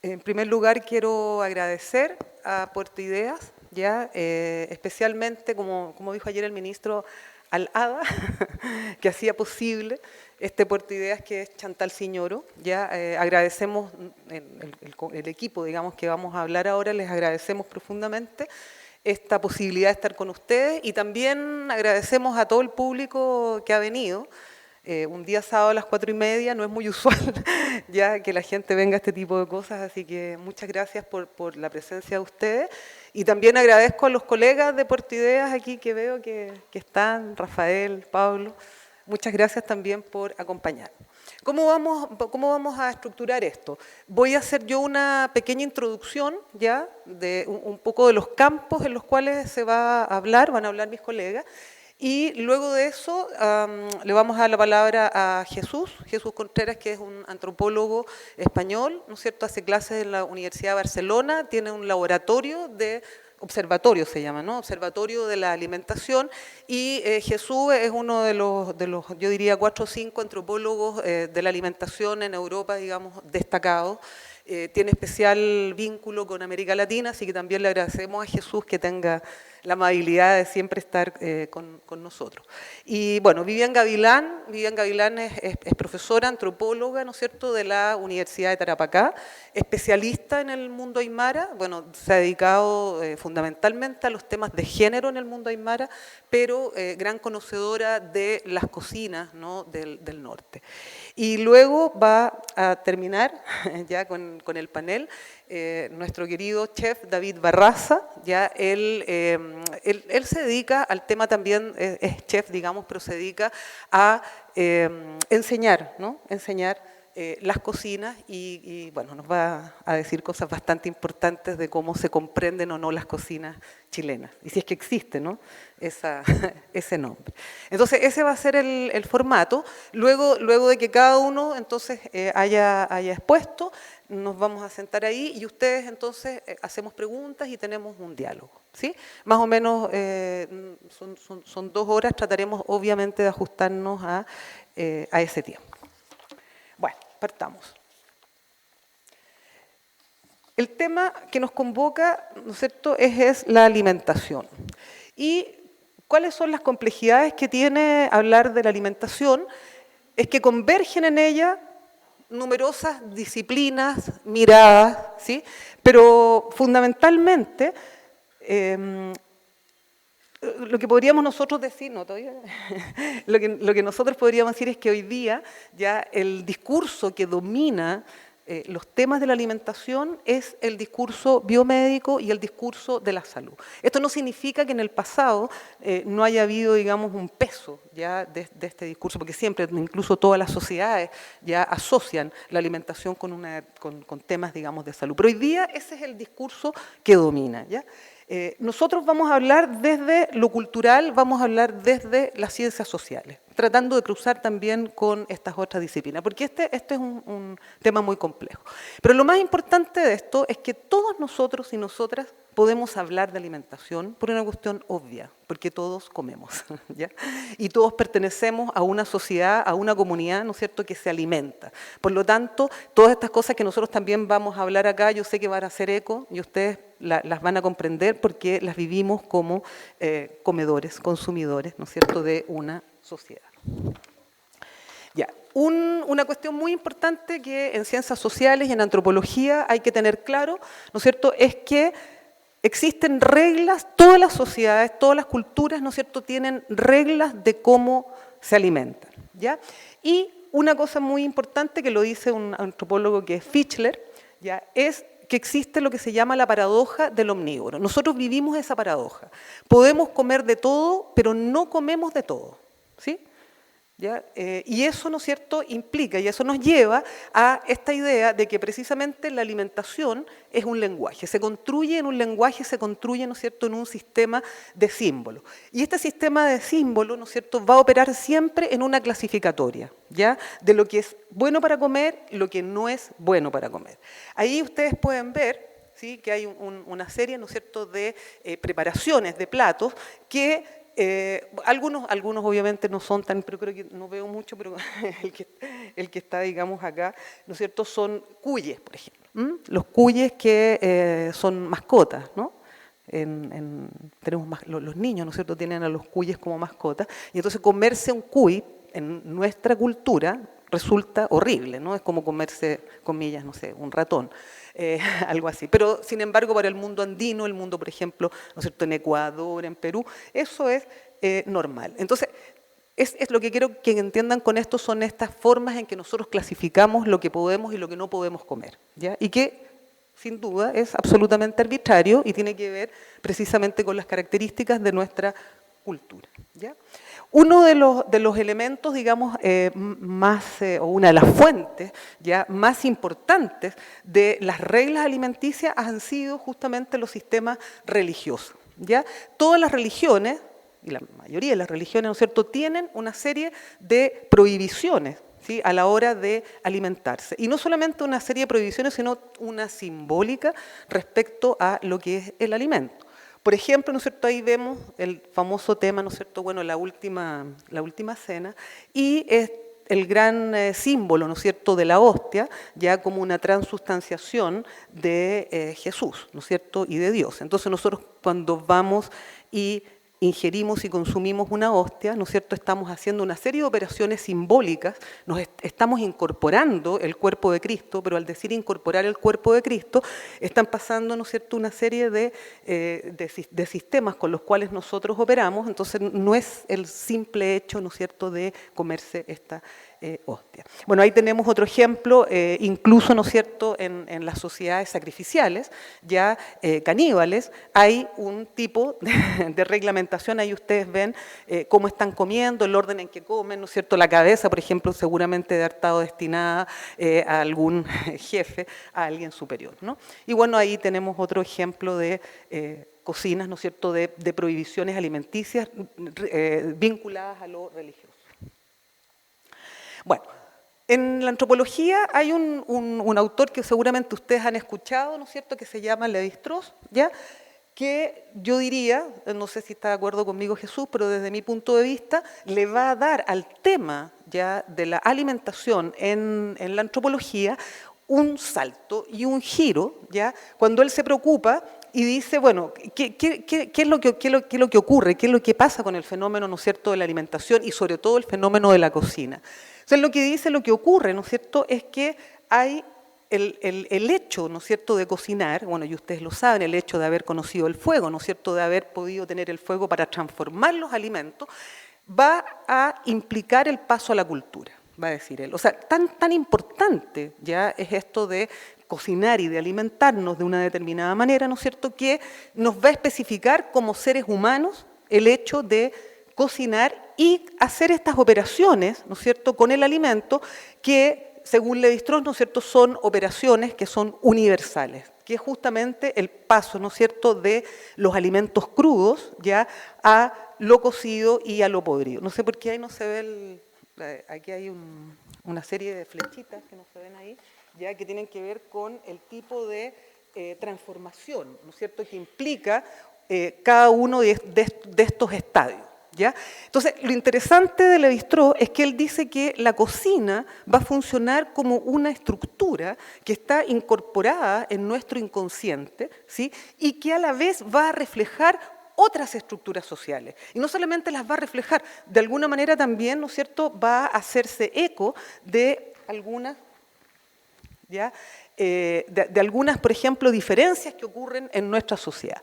En primer lugar, quiero agradecer a Puerto Ideas, ya, especialmente, como dijo ayer el ministro, al ADA, que hacía posible este Puerto Ideas, que es Chantal Siñoro. Ya, agradecemos el equipo, digamos, que vamos a hablar ahora, les agradecemos profundamente esta posibilidad de estar con ustedes y también agradecemos a todo el público que ha venido. Un día sábado a las 4:30 no es muy usual ya que la gente venga a este tipo de cosas, así que muchas gracias por la presencia de ustedes. Y también agradezco a los colegas de Puerto Ideas aquí que veo que están, Rafael, Pablo, muchas gracias también por acompañarnos. ¿Cómo vamos a estructurar esto? Voy a hacer yo una pequeña introducción ya de un poco de los campos en los cuales se va a hablar, van a hablar mis colegas. Y luego de eso le vamos a dar la palabra a Jesús Contreras, que es un antropólogo español, ¿no es cierto? Hace clases en la Universidad de Barcelona, tiene un laboratorio de observatorio, se llama, ¿no? Observatorio de la alimentación, y Jesús es uno de los, yo diría, 4 o 5 antropólogos de la alimentación en Europa, digamos, destacados. Tiene especial vínculo con América Latina, así que también le agradecemos a Jesús que tenga la amabilidad de siempre estar con nosotros. Y bueno, Vivian Gavilán es profesora, antropóloga, ¿no es cierto?, de la Universidad de Tarapacá, especialista en el mundo aymara, bueno, se ha dedicado fundamentalmente a los temas de género en el mundo aymara, pero gran conocedora de las cocinas, ¿no?, del norte. Y luego va a terminar ya con el panel nuestro querido chef David Barraza. Ya él se dedica al tema también, es chef, digamos, pero se dedica a enseñar, ¿no? Enseñar las cocinas y bueno, nos va a decir cosas bastante importantes de cómo se comprenden o no las cocinas chilenas, y si es que existe, ¿no?, ese nombre. Entonces, ese va a ser el formato. Luego de que cada uno entonces haya expuesto, nos vamos a sentar ahí y ustedes entonces hacemos preguntas y tenemos un diálogo, ¿sí? Más o menos son 2 horas, trataremos obviamente de ajustarnos a ese tiempo. Bueno, partamos. El tema que nos convoca, ¿no es cierto?, es la alimentación. ¿Y cuáles son las complejidades que tiene hablar de la alimentación? Es que convergen en ella numerosas disciplinas, miradas, ¿sí? Pero fundamentalmente lo que podríamos nosotros decir, no todavía, lo que nosotros podríamos decir es que hoy día ya el discurso que domina los temas de la alimentación es el discurso biomédico y el discurso de la salud. Esto no significa que en el pasado no haya habido, digamos, un peso ya de este discurso, porque siempre, incluso todas las sociedades ya asocian la alimentación con temas, digamos, de salud. Pero hoy día ese es el discurso que domina, ¿ya? Nosotros vamos a hablar desde lo cultural, vamos a hablar desde las ciencias sociales, tratando de cruzar también con estas otras disciplinas, porque este es un tema muy complejo. Pero lo más importante de esto es que todos nosotros y nosotras podemos hablar de alimentación por una cuestión obvia, porque todos comemos, ¿ya? Y todos pertenecemos a una sociedad, a una comunidad, ¿no es cierto?, que se alimenta. Por lo tanto, todas estas cosas que nosotros también vamos a hablar acá, yo sé que van a hacer eco y ustedes las van a comprender porque las vivimos como comedores, consumidores, ¿no es cierto?, de una sociedad. Ya, una cuestión muy importante que en ciencias sociales y en antropología hay que tener claro, ¿no es cierto?, es que existen reglas, todas las sociedades, todas las culturas, ¿no es cierto?, tienen reglas de cómo se alimentan, ¿ya? Y una cosa muy importante que lo dice un antropólogo que es Fischler, ¿ya?, es que existe lo que se llama la paradoja del omnívoro. Nosotros vivimos esa paradoja. Podemos comer de todo, pero no comemos de todo, ¿sí? ¿Ya? Y eso, ¿no es cierto?, implica, y eso nos lleva a esta idea de que precisamente la alimentación es un lenguaje, se construye en un lenguaje, se construye, ¿no es cierto?, en un sistema de símbolos. Y este sistema de símbolos, ¿no es cierto?, va a operar siempre en una clasificatoria, ¿ya?, de lo que es bueno para comer y lo que no es bueno para comer. Ahí ustedes pueden ver, ¿sí?, que hay una serie, ¿no es cierto?, de preparaciones, de platos que Algunos obviamente no son tan, pero creo que no veo mucho, pero el que está, digamos, acá, ¿no es cierto?, son cuyes, por ejemplo. Los cuyes que son mascotas, ¿no? Tenemos los niños, ¿no es cierto?, tienen a los cuyes como mascotas, y entonces comerse un cuy en nuestra cultura resulta horrible, ¿no? Es como comerse, comillas, no sé, un ratón. Algo así. Pero, sin embargo, para el mundo andino, el mundo, por ejemplo, ¿no es cierto?, en Ecuador, en Perú, eso es normal. Entonces, es lo que quiero que entiendan con esto, son estas formas en que nosotros clasificamos lo que podemos y lo que no podemos comer, ¿ya? Y que, sin duda, es absolutamente arbitrario y tiene que ver precisamente con las características de nuestra cultura, ¿ya? Uno de los elementos, digamos, o una de las fuentes ya más importantes de las reglas alimenticias han sido justamente los sistemas religiosos, ¿ya? Todas las religiones, y la mayoría de las religiones, ¿no es cierto?, tienen una serie de prohibiciones, ¿sí?, a la hora de alimentarse. Y no solamente una serie de prohibiciones, sino una simbólica respecto a lo que es el alimento. Por ejemplo, ¿no es cierto?, ahí vemos el famoso tema, ¿no es cierto?, bueno, la última cena, y es el gran símbolo, ¿no es cierto?, de la hostia, ya como una transustanciación de Jesús, ¿no es cierto?, y de Dios. Entonces nosotros cuando vamos y ingerimos y consumimos una hostia, ¿no es cierto?, estamos haciendo una serie de operaciones simbólicas, nos estamos incorporando el cuerpo de Cristo, pero al decir incorporar el cuerpo de Cristo, están pasando, ¿no es cierto?, una serie de sistemas con los cuales nosotros operamos, entonces no es el simple hecho, ¿no es cierto?, de comerse esta hostia. Bueno, ahí tenemos otro ejemplo, incluso, ¿no es cierto?, en las sociedades sacrificiales, ya caníbales, hay un tipo de reglamentación, ahí ustedes ven cómo están comiendo, el orden en que comen, ¿no es cierto?, la cabeza, por ejemplo, seguramente de haber estado destinada a algún jefe, a alguien superior, ¿no? Y bueno, ahí tenemos otro ejemplo de cocinas, ¿no es cierto?, de prohibiciones alimenticias vinculadas a lo religioso. Bueno, en la antropología hay un autor que seguramente ustedes han escuchado, ¿no es cierto?, que se llama Lévi-Strauss, ¿ya?, que yo diría, no sé si está de acuerdo conmigo Jesús, pero desde mi punto de vista, le va a dar al tema ya de la alimentación en la antropología un salto y un giro, ¿ya?, cuando él se preocupa y dice, bueno, ¿qué es lo que ocurre? ¿Qué es lo que pasa con el fenómeno, ¿no es cierto?, de la alimentación y sobre todo el fenómeno de la cocina? Entonces, lo que dice, lo que ocurre, ¿no es cierto?, es que hay el hecho, ¿no es cierto?, de cocinar, bueno, y ustedes lo saben, el hecho de haber conocido el fuego, ¿no es cierto?, de haber podido tener el fuego para transformar los alimentos, va a implicar el paso a la cultura, va a decir él. O sea, tan importante ya es esto de cocinar y de alimentarnos de una determinada manera, ¿no es cierto?, que nos va a especificar como seres humanos el hecho de cocinar y hacer estas operaciones, ¿no es cierto?, con el alimento que, según Lévi-Strauss, ¿no es cierto?, son operaciones que son universales, que es justamente el paso, ¿no es cierto?, de los alimentos crudos ya a lo cocido y a lo podrido. No sé por qué ahí no se ve aquí hay una serie de flechitas que no se ven ahí, ya que tienen que ver con el tipo de transformación, ¿no es cierto?, que implica cada uno de estos estadios. ¿Ya? Entonces, lo interesante de Lévi-Strauss es que él dice que la cocina va a funcionar como una estructura que está incorporada en nuestro inconsciente, ¿sí?, y que a la vez va a reflejar otras estructuras sociales. Y no solamente las va a reflejar, de alguna manera también, ¿no es cierto?, va a hacerse eco de algunas, ¿ya?, de algunas, por ejemplo, diferencias que ocurren en nuestra sociedad.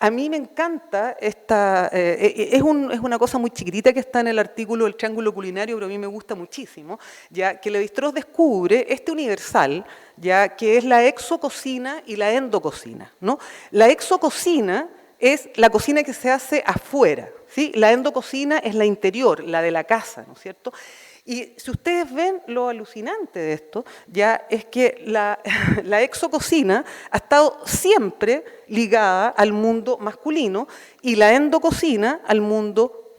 A mí me encanta es una cosa muy chiquitita que está en el artículo del triángulo culinario, pero a mí me gusta muchísimo, ya que Lévi-Strauss descubre este universal, ya que es la exococina y la endococina, ¿no? La exococina es la cocina que se hace afuera, ¿sí? La endococina es la interior, la de la casa, ¿no es cierto? Y si ustedes ven lo alucinante de esto, ya es que la exococina ha estado siempre ligada al mundo masculino y la endococina al mundo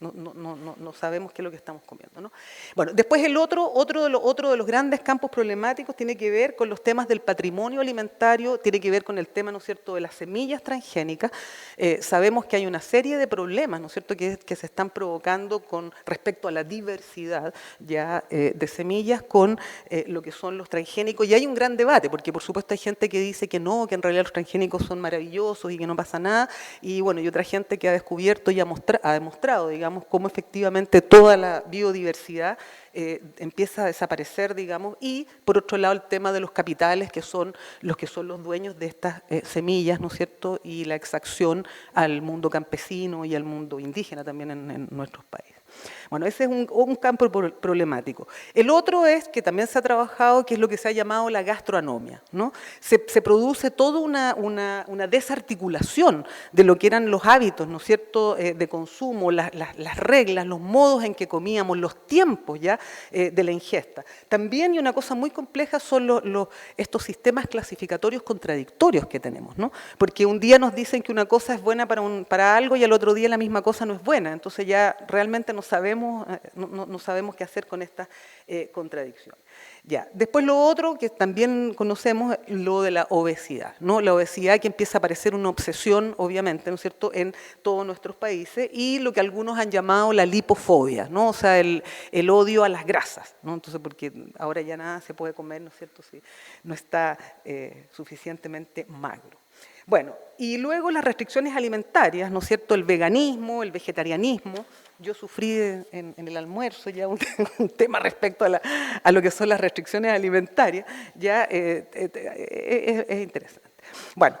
no sabemos qué es lo que estamos comiendo, ¿no? Bueno, después otro de los grandes campos problemáticos tiene que ver con los temas del patrimonio alimentario, tiene que ver con el tema, ¿no es cierto?, de las semillas transgénicas. Sabemos que hay una serie de problemas, ¿no es cierto?, que se están provocando con respecto a la diversidad ya de semillas con lo que son los transgénicos, y hay un gran debate, porque por supuesto hay gente que dice que no, que en realidad los transgénicos son maravillosos y que no pasa nada, y bueno, y otra gente que ha descubierto y ha demostrado, digamos, cómo efectivamente toda la biodiversidad empieza a desaparecer, digamos, y por otro lado el tema de los capitales que son los dueños de estas semillas, ¿no es cierto?, y la exacción al mundo campesino y al mundo indígena también en nuestros países. Bueno, ese es un campo problemático. El otro es que también se ha trabajado, que es lo que se ha llamado la gastronomia, ¿no? Se produce toda una desarticulación de lo que eran los hábitos, ¿no es cierto?, de consumo, las reglas, los modos en que comíamos, los tiempos ya de la ingesta. También, y una cosa muy compleja, son estos sistemas clasificatorios contradictorios que tenemos, ¿no? Porque un día nos dicen que una cosa es buena para algo y al otro día la misma cosa no es buena. Entonces ya realmente no sabemos qué hacer con esta contradicción. Ya. Después lo otro que también conocemos, lo de la obesidad, ¿no? La obesidad que empieza a parecer una obsesión, obviamente, ¿no es cierto?, en todos nuestros países, y lo que algunos han llamado la lipofobia, ¿no? O sea, el odio a las grasas, ¿no? Entonces, porque ahora ya nada se puede comer, ¿no es cierto?, si no está suficientemente magro. Bueno, y luego las restricciones alimentarias, ¿no es cierto?, el veganismo, el vegetarianismo. Yo sufrí en el almuerzo ya un tema respecto a lo que son las restricciones alimentarias, ya es interesante. Bueno,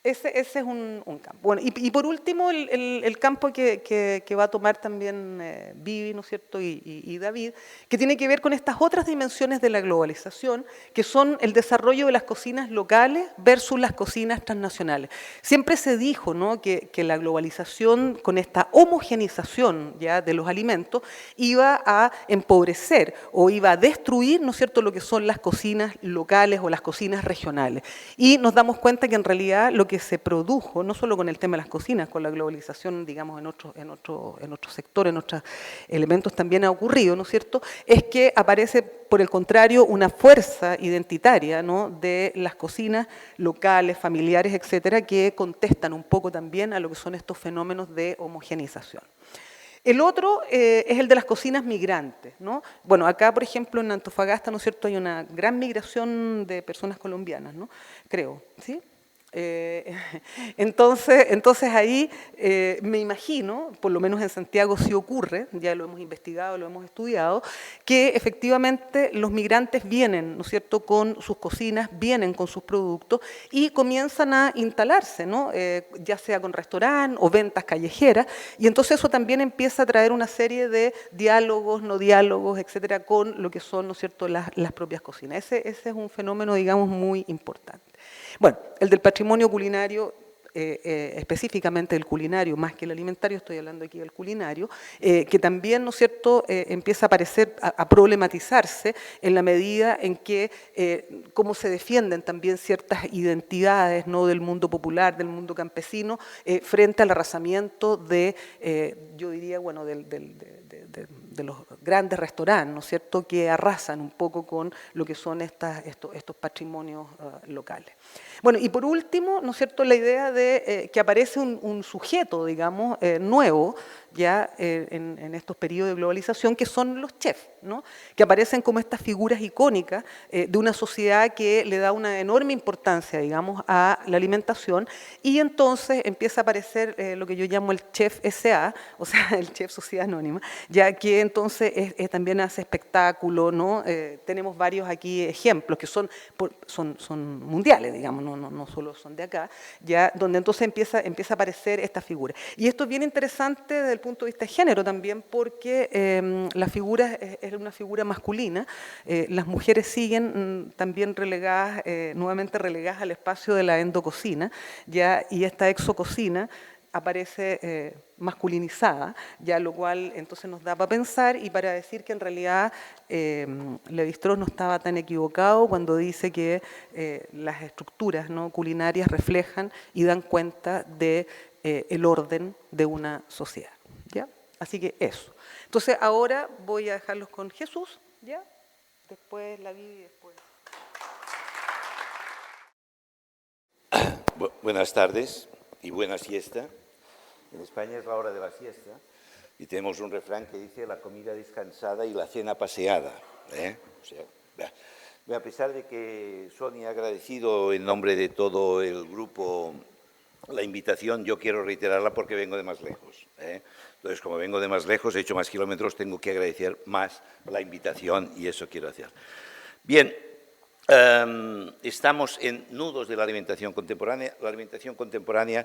ese es un campo. Bueno, y por último, el campo que va a tomar también Vivi, ¿no es cierto?, y David, que tiene que ver con estas otras dimensiones de la globalización, que son el desarrollo de las cocinas locales versus las cocinas transnacionales. Siempre se dijo, ¿no?, que la globalización, con esta homogenización ya de los alimentos, iba a empobrecer o iba a destruir, ¿no es cierto?, lo que son las cocinas locales o las cocinas regionales. Y nos damos cuenta que en realidad lo que se produjo, no solo con el tema de las cocinas, con la globalización, digamos, en otros sectores, en otros elementos también ha ocurrido, ¿no es cierto?, es que aparece, por el contrario, una fuerza identitaria, ¿no?, de las cocinas locales, familiares, etcétera, que contestan un poco también a lo que son estos fenómenos de homogenización. El otro es el de las cocinas migrantes, ¿no? Bueno, acá, por ejemplo, en Antofagasta, ¿no es cierto?, hay una gran migración de personas colombianas, ¿no? Creo, ¿sí? Entonces ahí me imagino, por lo menos en Santiago sí ocurre, ya lo hemos investigado, lo hemos estudiado, que efectivamente los migrantes vienen, ¿no es cierto?, con sus cocinas, vienen con sus productos y comienzan a instalarse, ¿no?, ya sea con restaurante o ventas callejeras, y entonces eso también empieza a traer una serie de diálogos, no diálogos, etcétera, con lo que son, ¿no es cierto?, las propias cocinas. Ese es un fenómeno, digamos, muy importante. Bueno, el del patrimonio culinario, específicamente el culinario, más que el alimentario, estoy hablando aquí del culinario, que también, ¿no es cierto?, empieza a aparecer, a problematizarse en la medida en que cómo se defienden también ciertas identidades, ¿no?, del mundo popular, del mundo campesino, frente al arrasamiento de, yo diría, bueno, de los grandes restaurantes, ¿no es cierto?, que arrasan un poco con lo que son estos patrimonios locales. Bueno, y por último, ¿no es cierto?, la idea de que aparece un sujeto, digamos, nuevo, ya en estos periodos de globalización, que son los chefs, ¿no?, que aparecen como estas figuras icónicas de una sociedad que le da una enorme importancia, digamos, a la alimentación, y entonces empieza a aparecer lo que yo llamo el chef SA, o sea, el chef Sociedad Anónima, ya que entonces también hace espectáculo, ¿no? Tenemos varios aquí ejemplos que son mundiales, digamos, no solo son de acá, ya, donde entonces empieza a aparecer esta figura. Y esto es bien interesante desde el punto de vista de género también, porque la figura es una figura masculina, las mujeres siguen también relegadas, nuevamente relegadas al espacio de la endococina, ya, y esta exococina aparece masculinizada, ya, lo cual entonces nos da para pensar y para decir que en realidad Lévi-Strauss no estaba tan equivocado cuando dice que las estructuras, ¿no?, culinarias reflejan y dan cuenta de el orden de una sociedad, ¿ya? Así que eso. Entonces ahora voy a dejarlos con Jesús, ¿ya? Después la Vivi, después. Buenas tardes y buena siesta. En España es la hora de la siesta y tenemos un refrán que dice la comida descansada y la cena paseada. O sea, a pesar de que Sonia ha agradecido en nombre de todo el grupo la invitación, yo quiero reiterarla porque vengo de más lejos. Entonces, como vengo de más lejos, he hecho más kilómetros, tengo que agradecer más la invitación y eso quiero hacer. Bien. Estamos en nudos de la alimentación contemporánea. La alimentación contemporánea,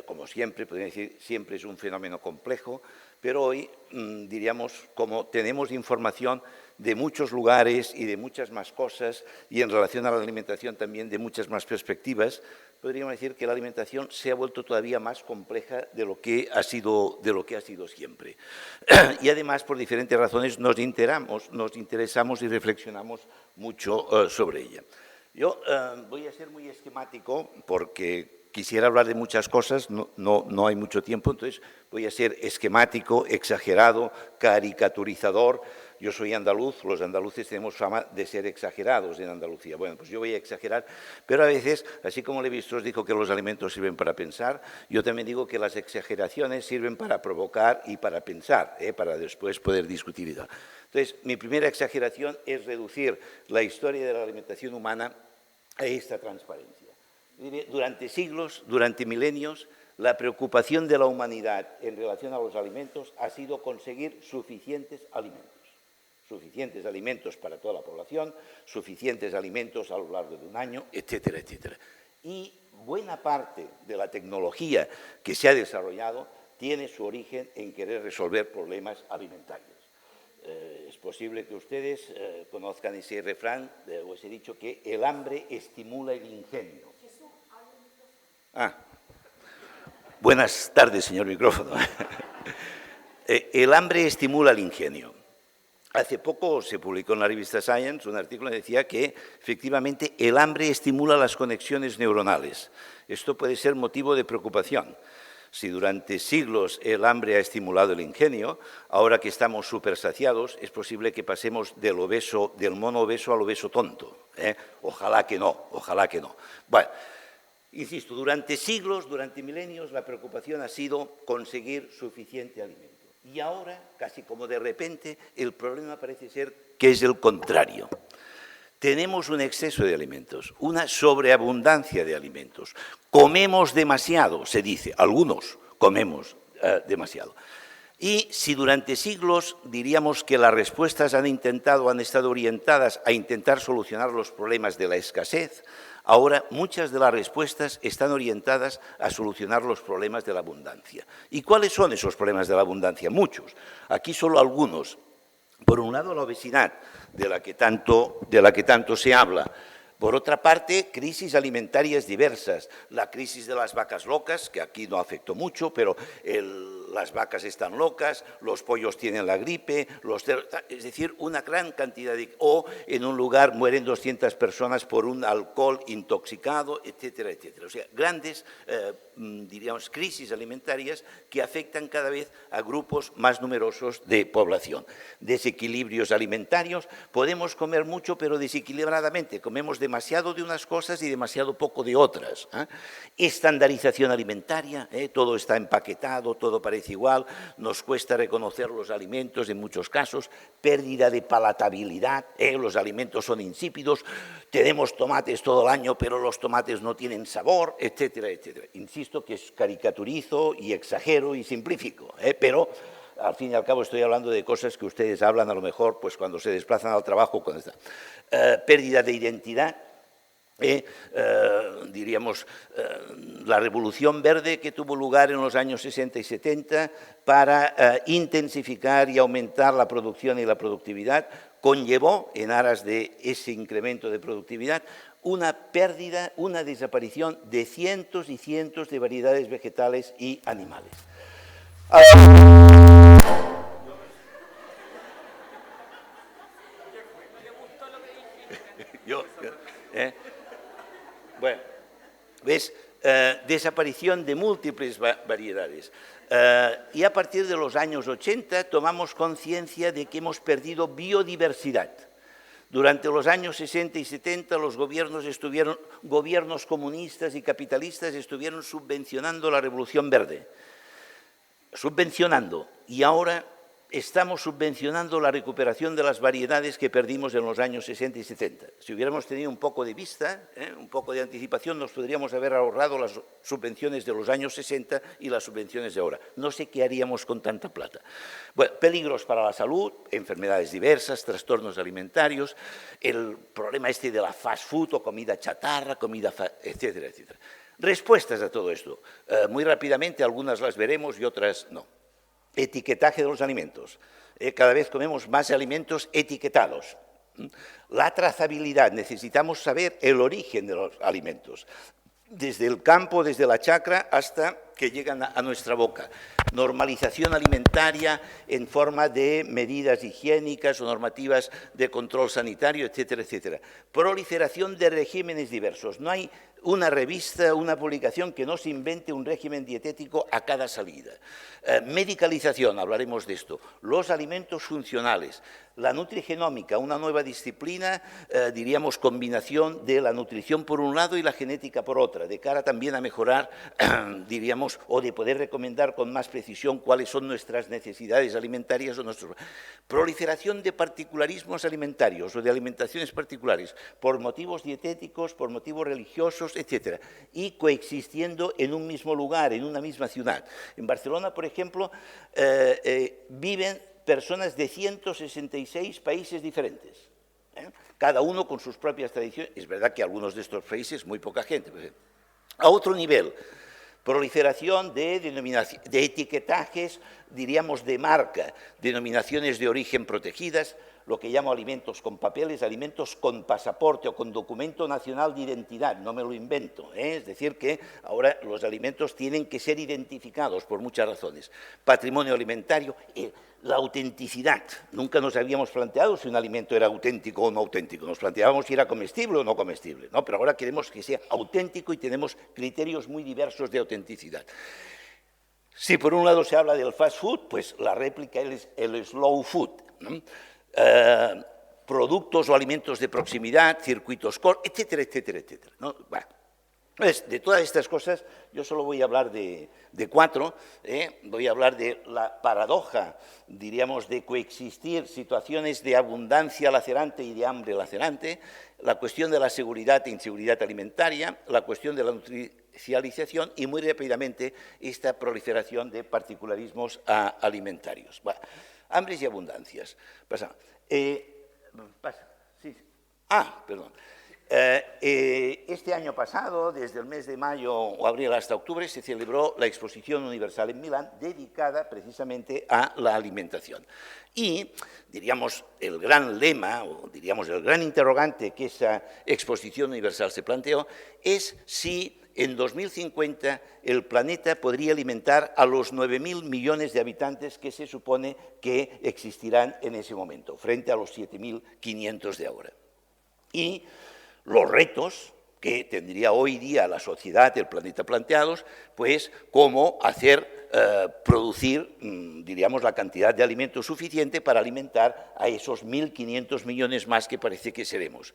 como siempre, podría decir, siempre es un fenómeno complejo, pero hoy, diríamos, como tenemos información de muchos lugares y de muchas más cosas, y en relación a la alimentación también de muchas más perspectivas, podríamos decir que la alimentación se ha vuelto todavía más compleja de lo que ha sido siempre. Y además, por diferentes razones, nos interesamos y reflexionamos mucho sobre ella. Yo voy a ser muy esquemático porque quisiera hablar de muchas cosas, no hay mucho tiempo, entonces voy a ser esquemático, exagerado, caricaturizador. Yo soy andaluz, los andaluces tenemos fama de ser exagerados en Andalucía. Bueno, pues yo voy a exagerar, pero a veces, así como Levi-Strauss dijo que los alimentos sirven para pensar, yo también digo que las exageraciones sirven para provocar y para pensar, para después poder discutir y tal. Entonces, mi primera exageración es reducir la historia de la alimentación humana a esta transparencia. Durante siglos, durante milenios, la preocupación de la humanidad en relación a los alimentos ha sido conseguir suficientes alimentos para toda la población, suficientes alimentos a lo largo de un año, etcétera, etcétera. Y buena parte de la tecnología que se ha desarrollado tiene su origen en querer resolver problemas alimentarios. Es posible que ustedes conozcan ese refrán, o ese dicho, que el hambre estimula el ingenio. Buenas tardes, señor micrófono. El hambre estimula el ingenio. Hace poco se publicó en la revista Science un artículo que decía que, efectivamente, el hambre estimula las conexiones neuronales. Esto puede ser motivo de preocupación. Si durante siglos el hambre ha estimulado el ingenio, ahora que estamos supersaciados, es posible que pasemos del mono obeso al obeso tonto. Ojalá que no, ojalá que no. Bueno, insisto, durante siglos, durante milenios, la preocupación ha sido conseguir suficiente alimento. Y ahora, casi como de repente, el problema parece ser que es el contrario. Tenemos un exceso de alimentos, una sobreabundancia de alimentos. Comemos demasiado, se dice. Algunos comemos demasiado. Y si durante siglos diríamos que las respuestas han estado orientadas a intentar solucionar los problemas de la escasez, ahora muchas de las respuestas están orientadas a solucionar los problemas de la abundancia. ¿Y cuáles son esos problemas de la abundancia? Muchos. Aquí solo algunos. Por un lado, la obesidad, de la que tanto se habla. Por otra parte, crisis alimentarias diversas. La crisis de las vacas locas, que aquí no afectó mucho, pero las vacas están locas, los pollos tienen la gripe, es decir, una gran cantidad de... O en un lugar mueren 200 personas por un alcohol intoxicado, etcétera, etcétera. O sea, grandes, diríamos, crisis alimentarias que afectan cada vez a grupos más numerosos de población. Desequilibrios alimentarios. Podemos comer mucho, pero desequilibradamente. Comemos demasiado de unas cosas y demasiado poco de otras. Estandarización alimentaria, todo está empaquetado, todo parece igual, nos cuesta reconocer los alimentos en muchos casos, pérdida de palatabilidad, los alimentos son insípidos, tenemos tomates todo el año, pero los tomates no tienen sabor, etcétera, etcétera. Insisto que caricaturizo y exagero y simplifico, pero al fin y al cabo estoy hablando de cosas que ustedes hablan a lo mejor pues cuando se desplazan al trabajo, cuando están. Pérdida de identidad. Diríamos, la revolución verde que tuvo lugar en los años 60 y 70 para intensificar y aumentar la producción y la productividad, conllevó, en aras de ese incremento de productividad, una pérdida, una desaparición de cientos y cientos de variedades vegetales y animales. Bueno, ¿ves? desaparición de múltiples variedades. Y a partir de los años 80 tomamos conciencia de que hemos perdido biodiversidad. Durante los años 60 y 70 los gobiernos comunistas y capitalistas estuvieron subvencionando la Revolución Verde. Y ahora estamos subvencionando la recuperación de las variedades que perdimos en los años 60 y 70. Si hubiéramos tenido un poco de vista, un poco de anticipación, nos podríamos haber ahorrado las subvenciones de los años 60 y las subvenciones de ahora. No sé qué haríamos con tanta plata. Bueno, peligros para la salud, enfermedades diversas, trastornos alimentarios, el problema este de la fast food o comida chatarra, etcétera, etcétera. Respuestas a todo esto. Muy rápidamente, algunas las veremos y otras no. Etiquetaje de los alimentos. Cada vez comemos más alimentos etiquetados. La trazabilidad. Necesitamos saber el origen de los alimentos. Desde el campo, desde la chacra, hasta que llegan a nuestra boca. Normalización alimentaria en forma de medidas higiénicas o normativas de control sanitario, etcétera, etcétera. Proliferación de regímenes diversos. No hay una revista, una publicación que no se invente un régimen dietético a cada salida. Medicalización, hablaremos de esto. Los alimentos funcionales. La nutrigenómica, una nueva disciplina, diríamos combinación de la nutrición por un lado y la genética por otra, de cara también a mejorar, diríamos, o de poder recomendar con más precisión cuáles son nuestras necesidades alimentarias o nuestros... Proliferación de particularismos alimentarios o de alimentaciones particulares por motivos dietéticos, por motivos religiosos, etcétera, y coexistiendo en un mismo lugar, en una misma ciudad. En Barcelona, por ejemplo, viven personas de 166 países diferentes, cada uno con sus propias tradiciones. Es verdad que algunos de estos países, muy poca gente. A otro nivel, proliferación de etiquetajes, diríamos, de marca, denominaciones de origen protegidas, lo que llamo alimentos con papeles, alimentos con pasaporte o con documento nacional de identidad, no me lo invento, es decir, que ahora los alimentos tienen que ser identificados por muchas razones. Patrimonio alimentario, la autenticidad. Nunca nos habíamos planteado si un alimento era auténtico o no auténtico, nos planteábamos si era comestible o no comestible, ¿no? Pero ahora queremos que sea auténtico y tenemos criterios muy diversos de autenticidad. Si por un lado se habla del fast food, pues la réplica es el slow food, ¿no? Productos o alimentos de proximidad, circuitos cortos, etcétera, etcétera, etcétera, ¿no? Bueno, pues de todas estas cosas yo solo voy a hablar de cuatro. Voy a hablar de la paradoja, diríamos, de coexistir situaciones de abundancia lacerante y de hambre lacerante, la cuestión de la seguridad e inseguridad alimentaria, la cuestión de la nutricionalización y, muy rápidamente, esta proliferación de particularismos alimentarios. Bueno, hambres y abundancias. Pasa. Sí. Perdón. Este año pasado, desde el mes de mayo o abril hasta octubre, se celebró la Exposición Universal en Milán, dedicada precisamente a la alimentación. Y, diríamos, el gran lema, o diríamos el gran interrogante que esa Exposición Universal se planteó, es si en 2050 el planeta podría alimentar a los 9.000 millones de habitantes que se supone que existirán en ese momento, frente a los 7.500 de ahora. Y los retos que tendría hoy día la sociedad, el planeta planteados, pues cómo hacer producir, diríamos, la cantidad de alimentos suficiente para alimentar a esos 1.500 millones más que parece que seremos.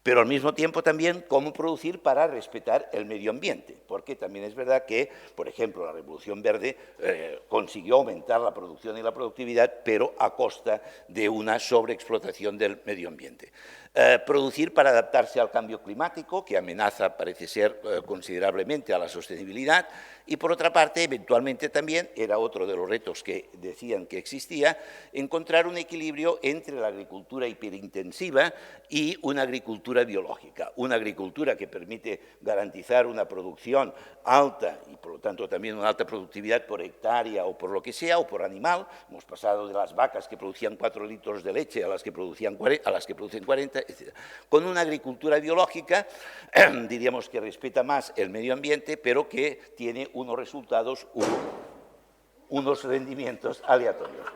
Pero al mismo tiempo también cómo producir para respetar el medio ambiente, porque también es verdad que, por ejemplo, la Revolución Verde consiguió aumentar la producción y la productividad, pero a costa de una sobreexplotación del medio ambiente. Producir para adaptarse al cambio climático, que amenaza, parece ser, considerablemente a la sostenibilidad, y por otra parte, eventualmente también, era otro de los retos que decían que existía, encontrar un equilibrio entre la agricultura hiperintensiva y una agricultura biológica, una agricultura que permite garantizar una producción alta y por lo tanto también una alta productividad por hectárea o por lo que sea, o por animal. Hemos pasado de las vacas que producían 4 litros de leche a las que producen 40, etc. Con una agricultura biológica, diríamos que respeta más el medio ambiente, pero que tiene unos resultados, unos rendimientos aleatorios.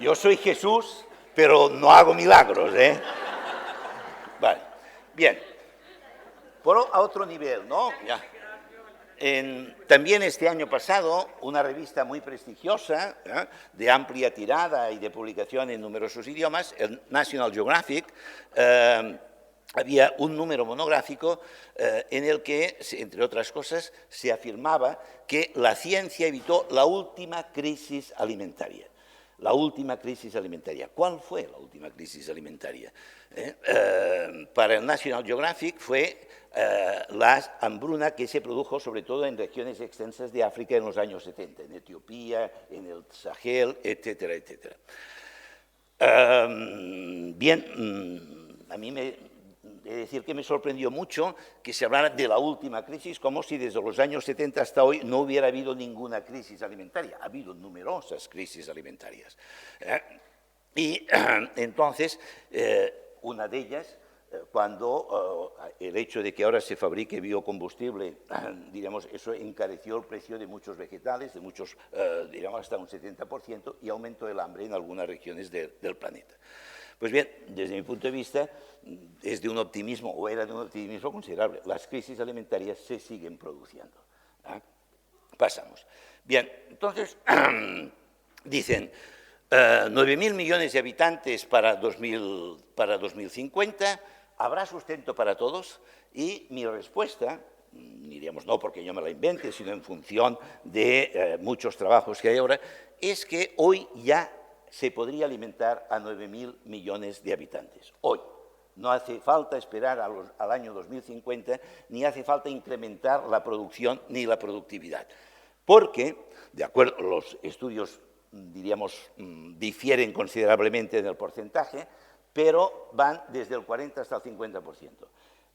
Yo soy Jesús, pero no hago milagros, ¿eh? Vale. Bien, a otro nivel, ¿no? Ya. También este año pasado, una revista muy prestigiosa, de amplia tirada y de publicación en numerosos idiomas, el National Geographic, había un número monográfico en el que, entre otras cosas, se afirmaba que la ciencia evitó la última crisis alimentaria. La última crisis alimentaria. ¿Cuál fue la última crisis alimentaria? Para el National Geographic fue la hambruna que se produjo sobre todo en regiones extensas de África en los años 70, en Etiopía, en el Sahel, etcétera, etcétera. Bien, a mí he de decir que me sorprendió mucho que se hablara de la última crisis, como si desde los años 70 hasta hoy no hubiera habido ninguna crisis alimentaria. Ha habido numerosas crisis alimentarias. Y entonces, una de ellas, cuando el hecho de que ahora se fabrique biocombustible, diríamos, eso encareció el precio de muchos vegetales, de muchos, diríamos, hasta un 70%, y aumentó el hambre en algunas regiones del planeta. Pues bien, desde mi punto de vista, es de un optimismo, o era de un optimismo considerable. Las crisis alimentarias se siguen produciendo. Pasamos. Bien, entonces, dicen, 9.000 millones de habitantes para 2050, ¿habrá sustento para todos? Y mi respuesta, diríamos no porque yo me la invente, sino en función de muchos trabajos que hay ahora, es que hoy ya se podría alimentar a 9.000 millones de habitantes. Hoy. No hace falta esperar al año 2050, ni hace falta incrementar la producción ni la productividad. Porque, de acuerdo, los estudios, diríamos, difieren considerablemente en el porcentaje, pero van desde el 40 hasta el 50%.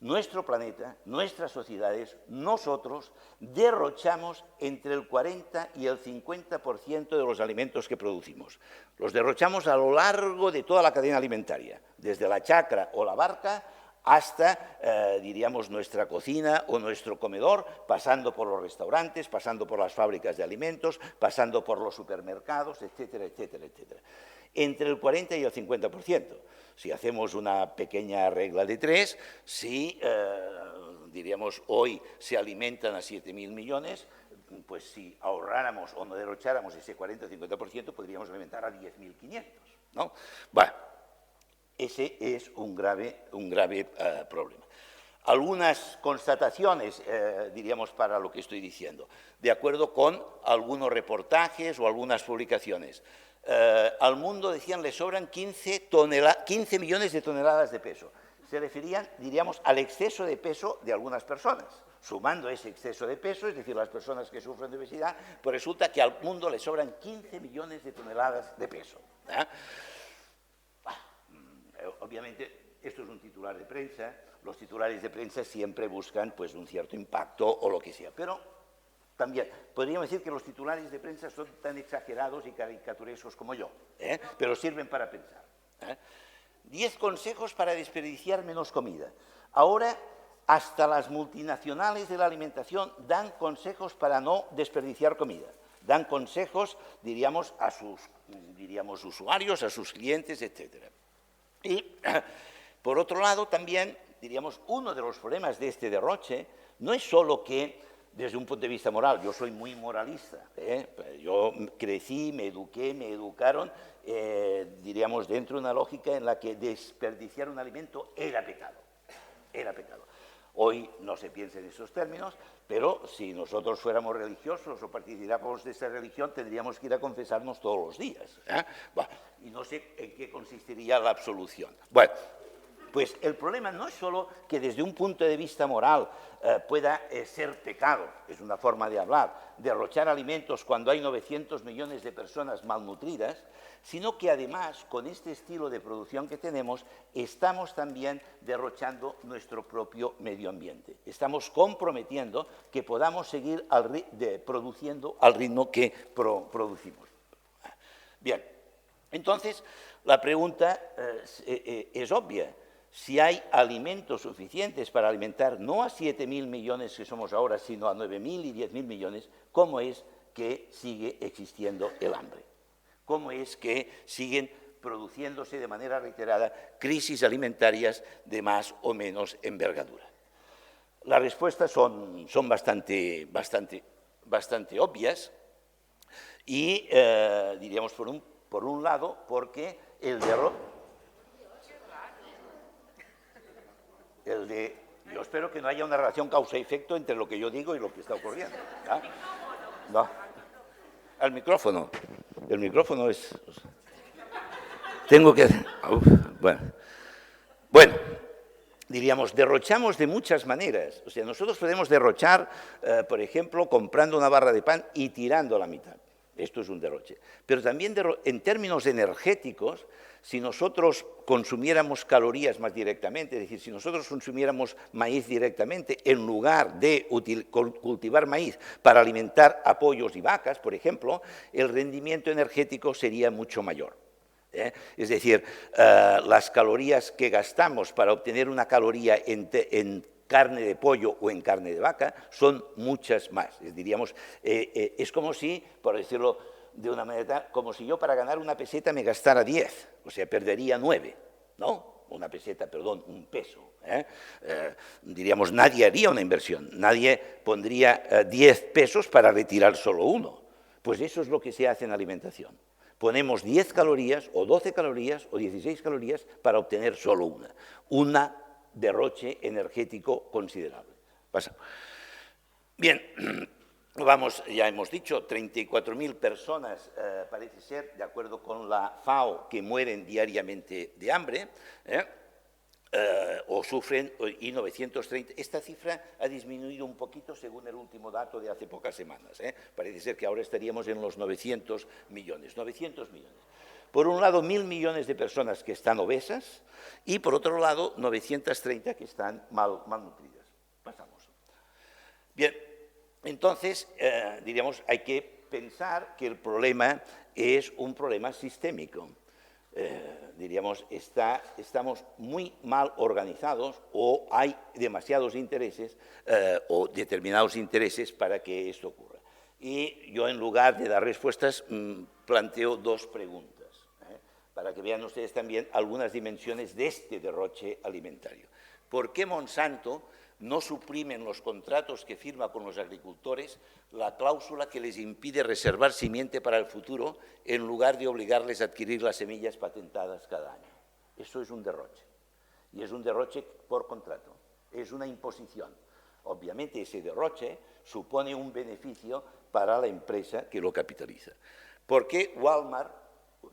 Nuestro planeta, nuestras sociedades, nosotros derrochamos entre el 40 y el 50% de los alimentos que producimos. Los derrochamos a lo largo de toda la cadena alimentaria, desde la chacra o la barca hasta, diríamos, nuestra cocina o nuestro comedor, pasando por los restaurantes, pasando por las fábricas de alimentos, pasando por los supermercados, etcétera, etcétera, etcétera. Entre el 40 y el 50%. Si hacemos una pequeña regla de 3, si, diríamos, hoy se alimentan a 7.000 millones, pues si ahorráramos o no derrocháramos ese 40 o 50%, podríamos alimentar a 10.500, ¿no? Bueno, ese es un grave problema. Algunas constataciones, diríamos, para lo que estoy diciendo, de acuerdo con algunos reportajes o algunas publicaciones. Al mundo, decían, le sobran 15 millones de toneladas de peso. Se referían, diríamos, al exceso de peso de algunas personas. Sumando ese exceso de peso, es decir, las personas que sufren de obesidad, pues resulta que al mundo le sobran 15 millones de toneladas de peso. Obviamente, esto es un titular de prensa. Los titulares de prensa siempre buscan, pues, un cierto impacto o lo que sea. Pero también podríamos decir que los titulares de prensa son tan exagerados y caricaturescos como yo, pero sirven para pensar. 10 consejos para desperdiciar menos comida. Ahora, hasta las multinacionales de la alimentación dan consejos para no desperdiciar comida. Dan consejos, diríamos, a sus, usuarios, a sus clientes, etc. Y, por otro lado, también, diríamos, uno de los problemas de este derroche no es solo que, desde un punto de vista moral, yo soy muy moralista, yo crecí, me eduqué, me educaron, diríamos, dentro de una lógica en la que desperdiciar un alimento era pecado, era pecado. Hoy no se piensa en esos términos, pero si nosotros fuéramos religiosos o participáramos de esa religión, tendríamos que ir a confesarnos todos los días. Bueno, y no sé en qué consistiría la absolución. Bueno, pues el problema no es solo que desde un punto de vista moral pueda ser pecado, es una forma de hablar, derrochar alimentos cuando hay 900 millones de personas malnutridas, sino que además, con este estilo de producción que tenemos, estamos también derrochando nuestro propio medio ambiente. Estamos comprometiendo que podamos seguir produciendo al ritmo que producimos. Bien, entonces, la pregunta es obvia. Si hay alimentos suficientes para alimentar no a 7.000 millones que somos ahora, sino a 9.000 y 10.000 millones, ¿cómo es que sigue existiendo el hambre? ¿Cómo es que siguen produciéndose de manera reiterada crisis alimentarias de más o menos envergadura? Las respuestas son bastante obvias y, diríamos, por un lado, porque yo espero que no haya una relación causa-efecto entre lo que yo digo y lo que está ocurriendo. ¿No? El micrófono es... Tengo que... Bueno, diríamos, derrochamos de muchas maneras. O sea, nosotros podemos derrochar, por ejemplo, comprando una barra de pan y tirando la mitad. Esto es un derroche. Pero también en términos energéticos, si nosotros consumiéramos calorías más directamente, es decir, si nosotros consumiéramos maíz directamente, en lugar de cultivar maíz para alimentar a pollos y vacas, por ejemplo, el rendimiento energético sería mucho mayor. Es decir, las calorías que gastamos para obtener una caloría en carne de pollo o en carne de vaca son muchas más. Diríamos, es como si, por decirlo de una manera, como si yo para ganar una peseta me gastara 10, o sea, perdería 9, ¿no? Una peseta, perdón, un peso. Diríamos, nadie haría una inversión, nadie pondría 10 pesos para retirar solo uno. Pues eso es lo que se hace en alimentación. Ponemos 10 calorías, o 12 calorías, o 16 calorías para obtener solo una derroche energético considerable. Pasamos. Bien, vamos, ya hemos dicho, 34.000 personas, parece ser, de acuerdo con la FAO, que mueren diariamente de hambre, o sufren, y 930. Esta cifra ha disminuido un poquito según el último dato de hace pocas semanas. Parece ser que ahora estaríamos en los 900 millones. 900 millones. Por un lado, 1.000 millones de personas que están obesas y, por otro lado, 930 que están malnutridas. Pasamos. Bien, entonces, diríamos, hay que pensar que el problema es un problema sistémico. Diríamos, estamos muy mal organizados o hay demasiados intereses o determinados intereses para que esto ocurra. Y yo, en lugar de dar respuestas, planteo dos preguntas, para que vean ustedes también algunas dimensiones de este derroche alimentario. ¿Por qué Monsanto no suprime en los contratos que firma con los agricultores la cláusula que les impide reservar simiente para el futuro en lugar de obligarles a adquirir las semillas patentadas cada año? Eso es un derroche. Y es un derroche por contrato. Es una imposición. Obviamente ese derroche supone un beneficio para la empresa que lo capitaliza. ¿Por qué Walmart,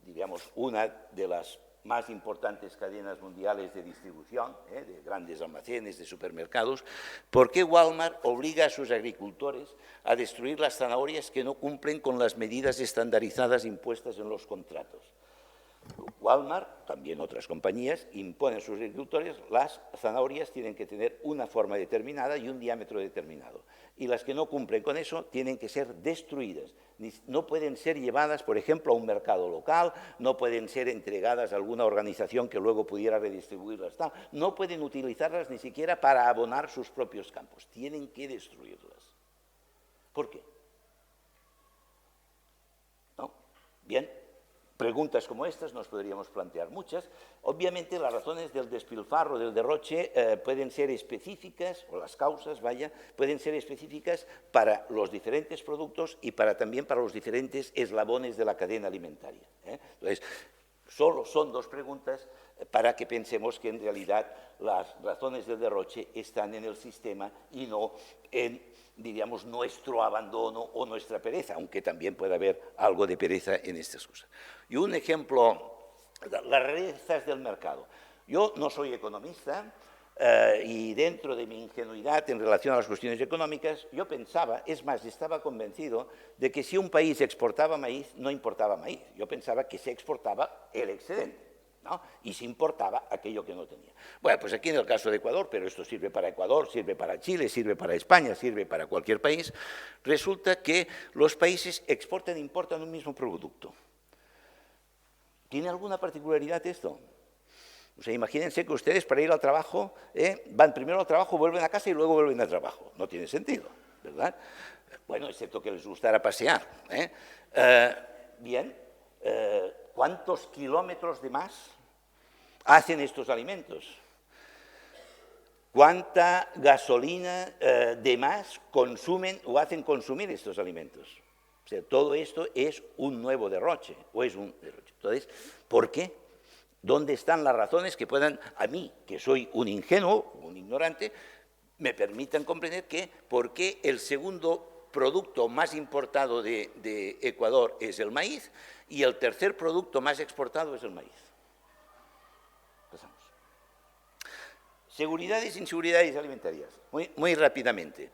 diríamos, una de las más importantes cadenas mundiales de distribución, de grandes almacenes, de supermercados, ¿por qué Walmart obliga a sus agricultores a destruir las zanahorias que no cumplen con las medidas estandarizadas impuestas en los contratos? Walmart, también otras compañías, imponen a sus agricultores las zanahorias tienen que tener una forma determinada y un diámetro determinado. Y las que no cumplen con eso tienen que ser destruidas. No pueden ser llevadas, por ejemplo, a un mercado local, no pueden ser entregadas a alguna organización que luego pudiera redistribuirlas. No pueden utilizarlas ni siquiera para abonar sus propios campos. Tienen que destruirlas. ¿Por qué? ¿No? Bien. Preguntas como estas nos podríamos plantear muchas. Obviamente las razones del despilfarro, del derroche, pueden ser específicas, o las causas, vaya, pueden ser específicas para los diferentes productos y también para los diferentes eslabones de la cadena alimentaria. Entonces, solo son dos preguntas para que pensemos que en realidad las razones del derroche están en el sistema y no en, diríamos, nuestro abandono o nuestra pereza, aunque también puede haber algo de pereza en estas cosas. Y un ejemplo, las rarezas del mercado. Yo no soy economista y dentro de mi ingenuidad en relación a las cuestiones económicas, yo pensaba, es más, estaba convencido de que si un país exportaba maíz, no importaba maíz. Yo pensaba que se exportaba el excedente, ¿no? Y se importaba aquello que no tenía. Bueno, pues aquí en el caso de Ecuador, pero esto sirve para Ecuador, sirve para Chile, sirve para España, sirve para cualquier país, resulta que los países exportan e importan un mismo producto. ¿Tiene alguna particularidad esto? O sea, imagínense que ustedes para ir al trabajo, van primero al trabajo, vuelven a casa y luego vuelven al trabajo. No tiene sentido, ¿verdad? Bueno, excepto que les gustara pasear. Bien, ¿cuántos kilómetros de más hacen estos alimentos? ¿Cuánta gasolina de más consumen o hacen consumir estos alimentos? O sea, todo esto es un nuevo derroche, o es un derroche. Entonces, ¿por qué? ¿Dónde están las razones que puedan, a mí, que soy un ingenuo, un ignorante, me permitan comprender que por qué el segundo producto más importado de Ecuador es el maíz y el tercer producto más exportado es el maíz? Pasamos. Seguridades e inseguridades alimentarias. Muy rápidamente.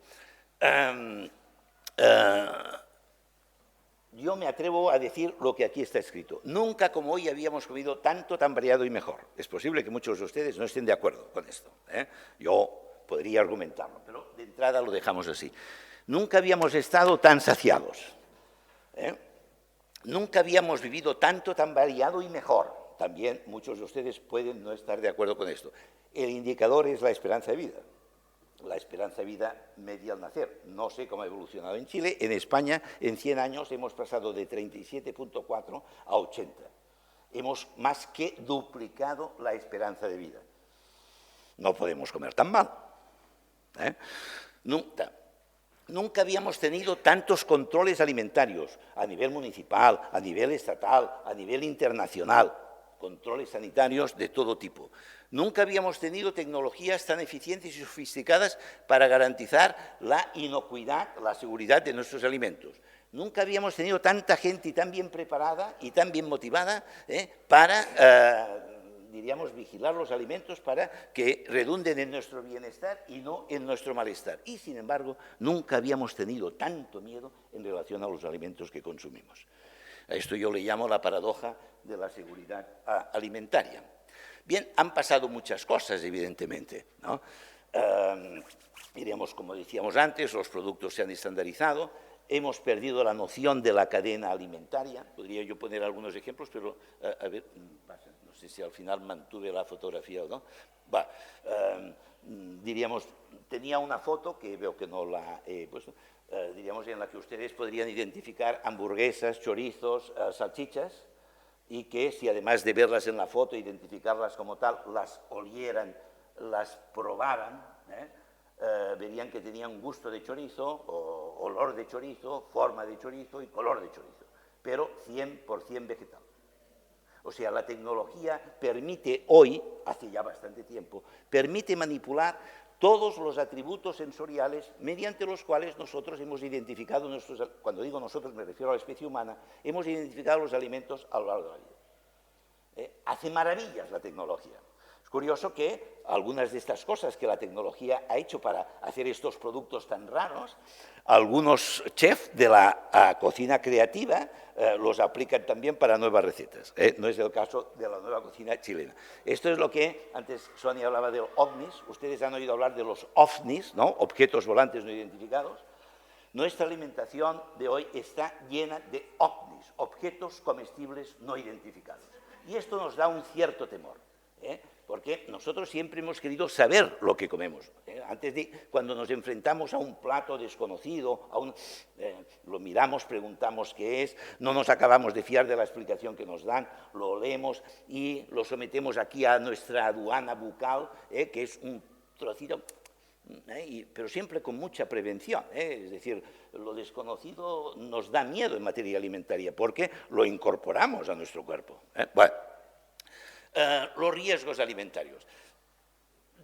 Yo me atrevo a decir lo que aquí está escrito. Nunca como hoy habíamos comido tanto, tan variado y mejor. Es posible que muchos de ustedes no estén de acuerdo con esto. Yo podría argumentarlo, pero de entrada lo dejamos así. Nunca habíamos estado tan saciados. Nunca habíamos vivido tanto, tan variado y mejor. También muchos de ustedes pueden no estar de acuerdo con esto. El indicador es la esperanza de vida. La esperanza de vida media al nacer. No sé cómo ha evolucionado en Chile. En España, en 100 años, hemos pasado de 37,4 a 80. Hemos más que duplicado la esperanza de vida. No podemos comer tan mal. Nunca habíamos tenido tantos controles alimentarios a nivel municipal, a nivel estatal, a nivel internacional. Controles sanitarios de todo tipo. Nunca habíamos tenido tecnologías tan eficientes y sofisticadas para garantizar la inocuidad, la seguridad de nuestros alimentos. Nunca habíamos tenido tanta gente tan bien preparada y tan bien motivada para, diríamos, vigilar los alimentos para que redunden en nuestro bienestar y no en nuestro malestar. Y, sin embargo, nunca habíamos tenido tanto miedo en relación a los alimentos que consumimos. A esto yo le llamo la paradoja de la seguridad alimentaria. Bien, han pasado muchas cosas, evidentemente, ¿no? Diríamos, como decíamos antes, los productos se han estandarizado, hemos perdido la noción de la cadena alimentaria. Podría yo poner algunos ejemplos, pero, a ver, no sé si al final mantuve la fotografía o no. Diríamos, tenía una foto, que veo que no la he puesto, diríamos, en la que ustedes podrían identificar hamburguesas, chorizos, salchichas, y que si además de verlas en la foto, identificarlas como tal, las olieran, las probaran, verían que tenían gusto de chorizo, o olor de chorizo, forma de chorizo y color de chorizo, pero 100% vegetal. O sea, la tecnología permite hoy, hace ya bastante tiempo, permite manipular todos los atributos sensoriales mediante los cuales nosotros hemos identificado cuando digo nosotros me refiero a la especie humana, hemos identificado los alimentos a lo largo de la vida. Hace maravillas la tecnología. Es curioso que algunas de estas cosas que la tecnología ha hecho para hacer estos productos tan raros, algunos chefs de la cocina creativa los aplican también para nuevas recetas. No es el caso de la nueva cocina chilena. Esto es lo que, antes Sonia hablaba de ovnis, ustedes han oído hablar de los ovnis, ¿no? Objetos volantes no identificados. Nuestra alimentación de hoy está llena de ovnis, objetos comestibles no identificados. Y esto nos da un cierto temor, porque nosotros siempre hemos querido saber lo que comemos. Cuando nos enfrentamos a un plato desconocido, lo miramos, preguntamos qué es, no nos acabamos de fiar de la explicación que nos dan, lo leemos y lo sometemos aquí a nuestra aduana bucal, que es un trocito, pero siempre con mucha prevención. Es decir, lo desconocido nos da miedo en materia alimentaria porque lo incorporamos a nuestro cuerpo. Bueno. Los riesgos alimentarios.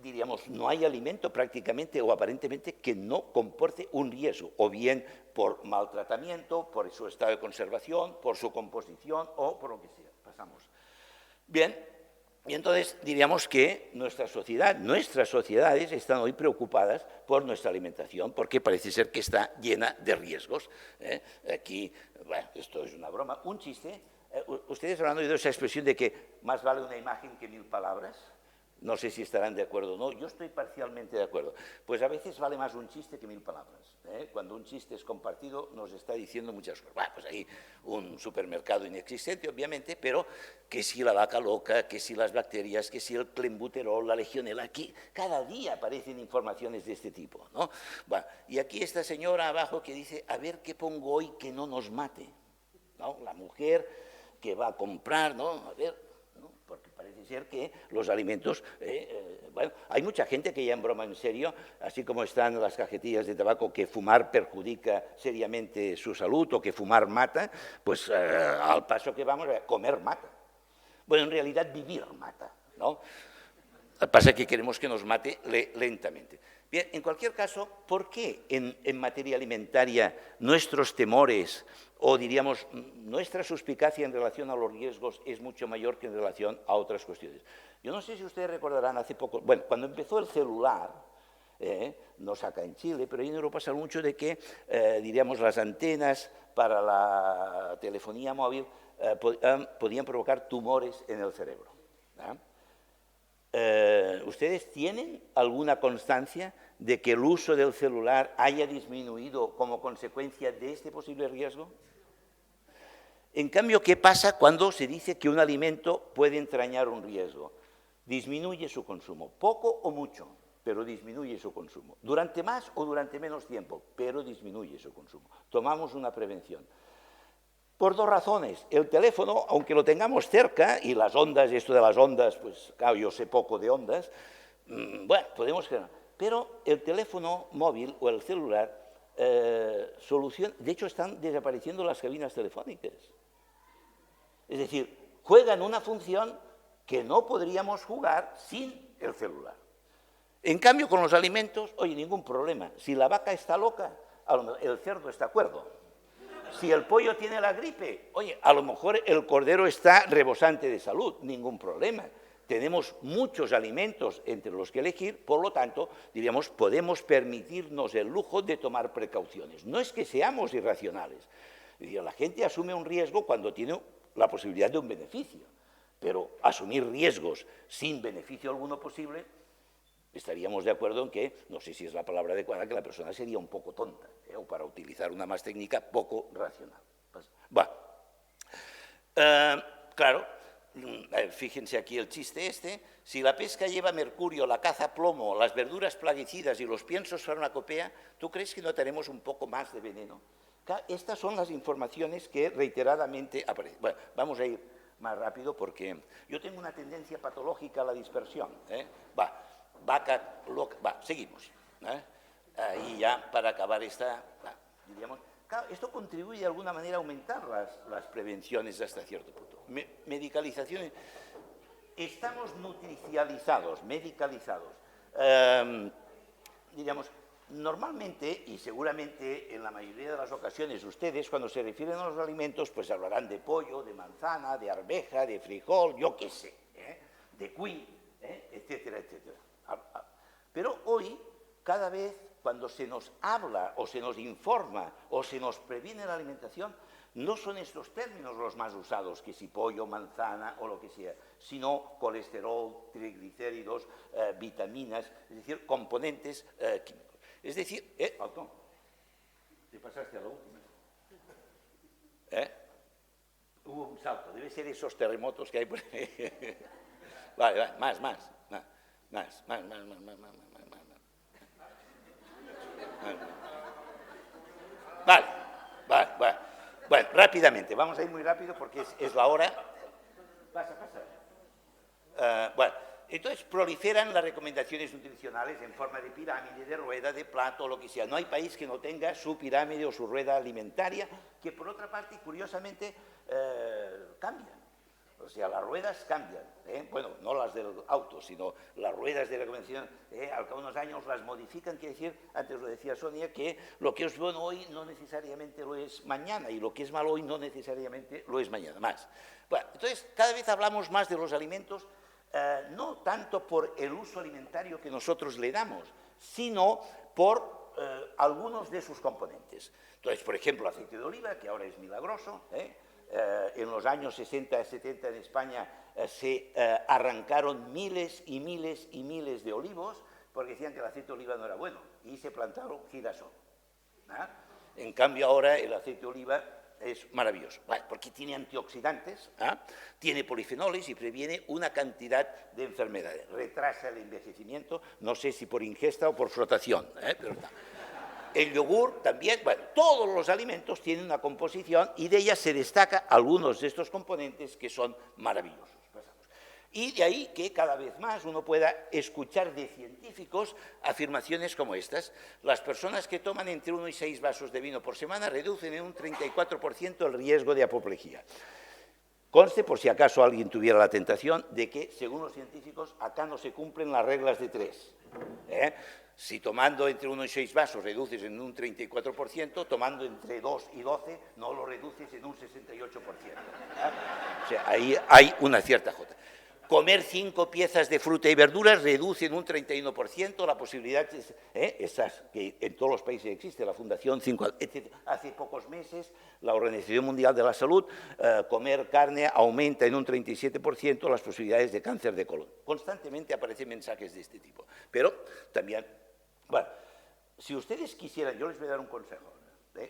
Diríamos, no hay alimento prácticamente o aparentemente que no comporte un riesgo, o bien por maltratamiento, por su estado de conservación, por su composición o por lo que sea. Pasamos. Bien, y entonces diríamos que nuestras sociedades están hoy preocupadas por nuestra alimentación porque parece ser que está llena de riesgos. Aquí, bueno, esto es una broma, un chiste. Ustedes habrán oído esa expresión de que más vale una imagen que 1000 palabras. No sé si estarán de acuerdo o no. Yo estoy parcialmente de acuerdo. Pues a veces vale más un chiste que 1000 palabras. Cuando un chiste es compartido nos está diciendo muchas cosas. Bueno, pues hay un supermercado inexistente, obviamente, pero que si la vaca loca, que si las bacterias, que si el clenbuterol, la legionela, aquí cada día aparecen informaciones de este tipo, ¿no? Bueno, y aquí esta señora abajo que dice, a ver qué pongo hoy que no nos mate, ¿no? La mujer que va a comprar, ¿no? A ver, ¿no? Porque parece ser que los alimentos... bueno, hay mucha gente que ya en broma en serio, así como están las cajetillas de tabaco, que fumar perjudica seriamente su salud o que fumar mata, pues al paso que vamos, comer mata. Bueno, en realidad vivir mata, ¿no? Pasa que queremos que nos mate lentamente. Bien, en cualquier caso, ¿por qué en materia alimentaria nuestros temores o, diríamos, nuestra suspicacia en relación a los riesgos es mucho mayor que en relación a otras cuestiones? Yo no sé si ustedes recordarán hace poco, bueno, cuando empezó el celular, no es acá en Chile, pero en Europa se habla mucho de que, diríamos, las antenas para la telefonía móvil podían provocar tumores en el cerebro, ¿no? ¿Ustedes tienen alguna constancia de que el uso del celular haya disminuido como consecuencia de este posible riesgo? En cambio, ¿qué pasa cuando se dice que un alimento puede entrañar un riesgo? Disminuye su consumo, poco o mucho, pero disminuye su consumo. Durante más o durante menos tiempo, pero disminuye su consumo. Tomamos una prevención. Por dos razones. El teléfono, aunque lo tengamos cerca, y las ondas, esto de las ondas, pues claro, yo sé poco de ondas, bueno, podemos creer. Pero el teléfono móvil o el celular soluciona, de hecho están desapareciendo las cabinas telefónicas. Es decir, juegan una función que no podríamos jugar sin el celular. En cambio, con los alimentos, oye, ningún problema. Si la vaca está loca, el cerdo está cuerdo. Si el pollo tiene la gripe, oye, a lo mejor el cordero está rebosante de salud, ningún problema. Tenemos muchos alimentos entre los que elegir, por lo tanto, diríamos, podemos permitirnos el lujo de tomar precauciones. No es que seamos irracionales. La gente asume un riesgo cuando tiene la posibilidad de un beneficio, pero asumir riesgos sin beneficio alguno posible, estaríamos de acuerdo en que, no sé si es la palabra adecuada, que la persona sería un poco tonta, o para utilizar una más técnica, poco racional. Claro, fíjense aquí el chiste este, si la pesca lleva mercurio, la caza plomo, las verduras plaguicidas y los piensos farmacopea, ¿tú crees que notaremos un poco más de veneno? Estas son las informaciones que reiteradamente aparecen. Bueno, vamos a ir más rápido porque yo tengo una tendencia patológica a la dispersión. Vaca loca, seguimos. Y ya para acabar esta, diríamos, claro, esto contribuye de alguna manera a aumentar las prevenciones hasta cierto punto. Medicalizaciones, estamos nutricializados, medicalizados. Diríamos, normalmente, y seguramente en la mayoría de las ocasiones, ustedes cuando se refieren a los alimentos, pues hablarán de pollo, de manzana, de arveja, de frijol, yo qué sé, de cuy, etcétera, etcétera. Pero hoy, cada vez, cuando se nos habla o se nos informa o se nos previene la alimentación, no son estos términos los más usados, que si pollo, manzana o lo que sea, sino colesterol, triglicéridos, vitaminas, es decir, componentes químicos. Es decir, Alton, te pasaste a la última. Hubo un salto, debe ser esos terremotos que hay por ahí. Vale, más. Vale. Bueno, rápidamente, vamos a ir muy rápido porque es la hora. Pasa. Bueno, entonces proliferan las recomendaciones nutricionales en forma de pirámide, de rueda, de plato, lo que sea. No hay país que no tenga su pirámide o su rueda alimentaria, que por otra parte, curiosamente, cambian. O sea, las ruedas cambian, bueno, no las del auto, sino las ruedas de recomendación, al cabo de unos años las modifican, quiere decir, antes lo decía Sonia, que lo que es bueno hoy no necesariamente lo es mañana, y lo que es malo hoy no necesariamente lo es mañana, más. Bueno, entonces, cada vez hablamos más de los alimentos, no tanto por el uso alimentario que nosotros le damos, sino por algunos de sus componentes. Entonces, por ejemplo, aceite de oliva, que ahora es milagroso, en los años 60 y 70 en España se arrancaron miles y miles y miles de olivos porque decían que el aceite de oliva no era bueno y se plantaron girasol. En cambio ahora el aceite de oliva es maravilloso, porque tiene antioxidantes, tiene polifenoles y previene una cantidad de enfermedades. Retrasa el envejecimiento, no sé si por ingesta o por frotación, pero está. El yogur también, bueno, todos los alimentos tienen una composición y de ellas se destaca algunos de estos componentes que son maravillosos. Pasamos. Y de ahí que cada vez más uno pueda escuchar de científicos afirmaciones como estas. Las personas que toman entre 1 y 6 vasos de vino por semana reducen en un 34% el riesgo de apoplejía. Conste, por si acaso alguien tuviera la tentación, de que, según los científicos, acá no se cumplen las reglas de 3. Si tomando entre 1 y 6 vasos reduces en un 34%, tomando entre 2 y 12 no lo reduces en un 68%. O sea, ahí hay una cierta jota. Comer 5 piezas de fruta y verduras reduce en un 31% la posibilidad, esas que en todos los países existe, la Fundación 5, etc. Hace pocos meses la Organización Mundial de la Salud, comer carne aumenta en un 37% las posibilidades de cáncer de colon. Constantemente aparecen mensajes de este tipo. Pero también, bueno, si ustedes quisieran, yo les voy a dar un consejo,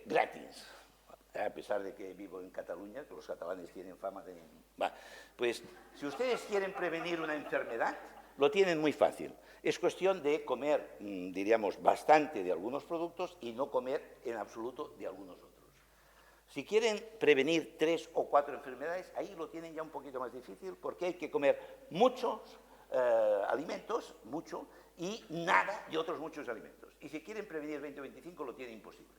gratis. A pesar de que vivo en Cataluña, que los catalanes tienen fama de... pues si ustedes quieren prevenir una enfermedad, lo tienen muy fácil. Es cuestión de comer, diríamos, bastante de algunos productos y no comer en absoluto de algunos otros. Si quieren prevenir 3 o 4 enfermedades, ahí lo tienen ya un poquito más difícil porque hay que comer muchos alimentos, mucho, y nada de otros muchos alimentos. Y si quieren prevenir 20 o 25, lo tienen imposible.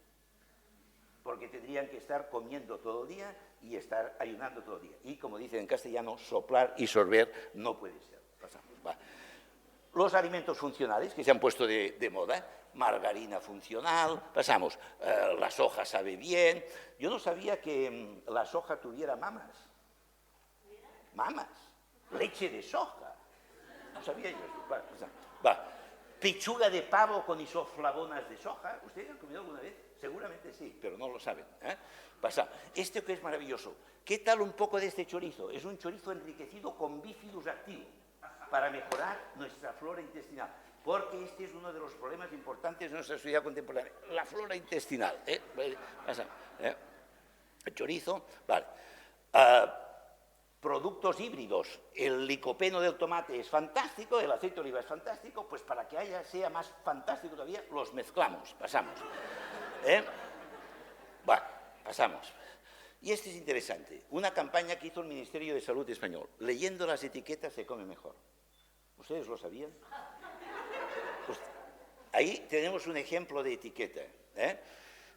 Porque tendrían que estar comiendo todo el día y estar ayunando todo el día. Y, como dicen en castellano, soplar y sorber no puede ser. Pasamos, va. Los alimentos funcionales que se han puesto de moda, margarina funcional, pasamos, la soja sabe bien. Yo no sabía que la soja tuviera mamas. Mamas, leche de soja. No sabía yo eso. Va. Pechuga de pavo con isoflavonas de soja. ¿Ustedes han comido alguna vez? Seguramente sí, pero no lo saben. Pasa. Este que es maravilloso. ¿Qué tal un poco de este chorizo? Es un chorizo enriquecido con bifidus activo para mejorar nuestra flora intestinal. Porque este es uno de los problemas importantes de nuestra sociedad contemporánea. La flora intestinal. Pasa. El chorizo, vale. Productos híbridos, el licopeno del tomate es fantástico, el aceite de oliva es fantástico, pues para que sea más fantástico todavía, los mezclamos, pasamos. Bueno, pasamos. Y este es interesante, una campaña que hizo el Ministerio de Salud español. Leyendo las etiquetas se come mejor. ¿Ustedes lo sabían? Pues ahí tenemos un ejemplo de etiqueta.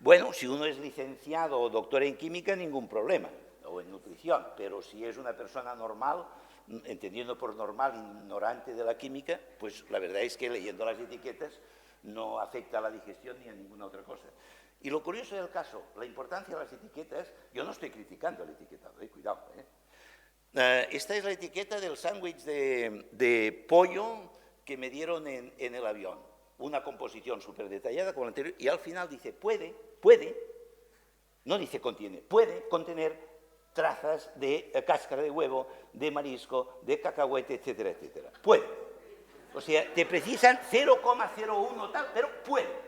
Bueno, si uno es licenciado o doctor en química, ningún problema. O en nutrición, pero si es una persona normal, entendiendo por normal, ignorante de la química, pues la verdad es que leyendo las etiquetas no afecta a la digestión ni a ninguna otra cosa. Y lo curioso del caso, la importancia de las etiquetas, yo no estoy criticando el etiquetado, cuidado. Esta es la etiqueta del sándwich de pollo que me dieron en el avión. Una composición súper detallada con la anterior, y al final dice puede, no dice contiene, puede contener trazas de cáscara de huevo, de marisco, de cacahuete, etcétera, etcétera. Puede. O sea, te precisan 0,01 tal, pero puede.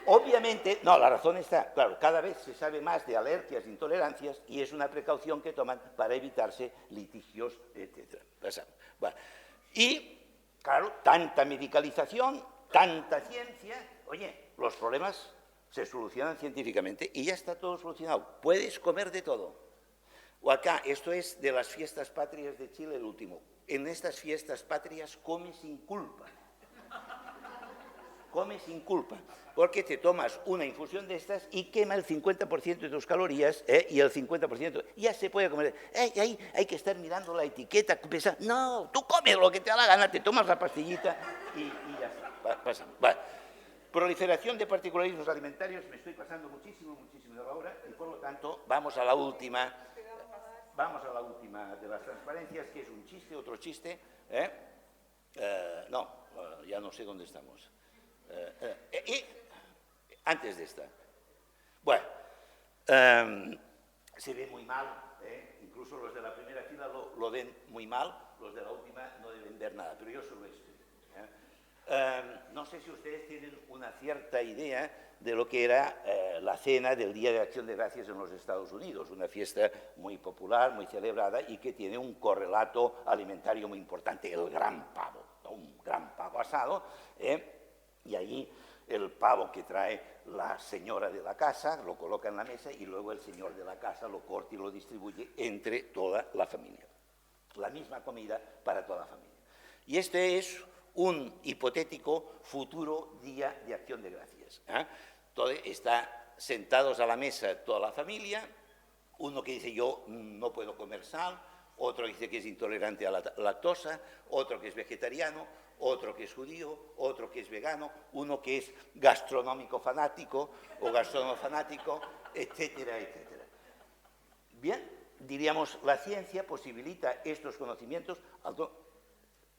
Obviamente, no, la razón está, claro, cada vez se sabe más de alergias, intolerancias, y es una precaución que toman para evitarse litigios, etcétera. Bueno. Y, claro, tanta medicalización, tanta ciencia, oye, los problemas se solucionan científicamente y ya está todo solucionado. Puedes comer de todo. O acá, esto es de las fiestas patrias de Chile, el último. En estas fiestas patrias come sin culpa. Come sin culpa. Porque te tomas una infusión de estas y quema el 50% de tus calorías y el 50% ya se puede comer. Ahí hay que estar mirando la etiqueta, pensar, no, tú comes lo que te da la gana, te tomas la pastillita y ya está. Pasamos. Vale. Proliferación de particularismos alimentarios, me estoy pasando muchísimo de la hora y por lo tanto vamos a la última. Vamos a la última de las transparencias, que es un chiste, otro chiste. No, ya no sé dónde estamos. Y antes de esta. Bueno, se ve muy mal, incluso los de la primera fila lo ven muy mal, los de la última no deben ver nada, pero yo solo esto. No sé si ustedes tienen una cierta idea de lo que era la cena del Día de Acción de Gracias en los Estados Unidos, una fiesta muy popular, muy celebrada y que tiene un correlato alimentario muy importante, el gran pavo, un gran pavo asado, y allí el pavo que trae la señora de la casa lo coloca en la mesa y luego el señor de la casa lo corta y lo distribuye entre toda la familia. la misma comida para toda la familia. Y este es un hipotético futuro día de Acción de Gracias. Está sentados a la mesa toda la familia, uno que dice yo no puedo comer sal, otro que dice que es intolerante a la lactosa, otro que es vegetariano, otro que es judío, otro que es vegano, uno que es gastronómico fanático o gastrónomo fanático, etcétera, etcétera. Bien, diríamos, la ciencia posibilita estos conocimientos.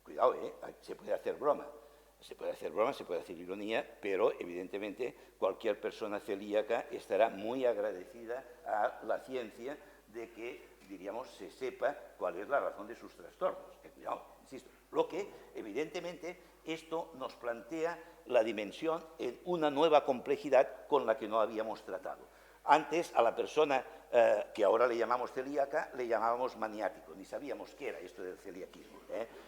Cuidado, se puede hacer broma. Se puede hacer broma, se puede hacer ironía, pero evidentemente cualquier persona celíaca estará muy agradecida a la ciencia de que, diríamos, se sepa cuál es la razón de sus trastornos. Cuidado, insisto. Lo que, evidentemente, esto nos plantea la dimensión en una nueva complejidad con la que no habíamos tratado. Antes, a la persona que ahora le llamamos celíaca, le llamábamos maniático, ni sabíamos qué era esto del celiaquismo.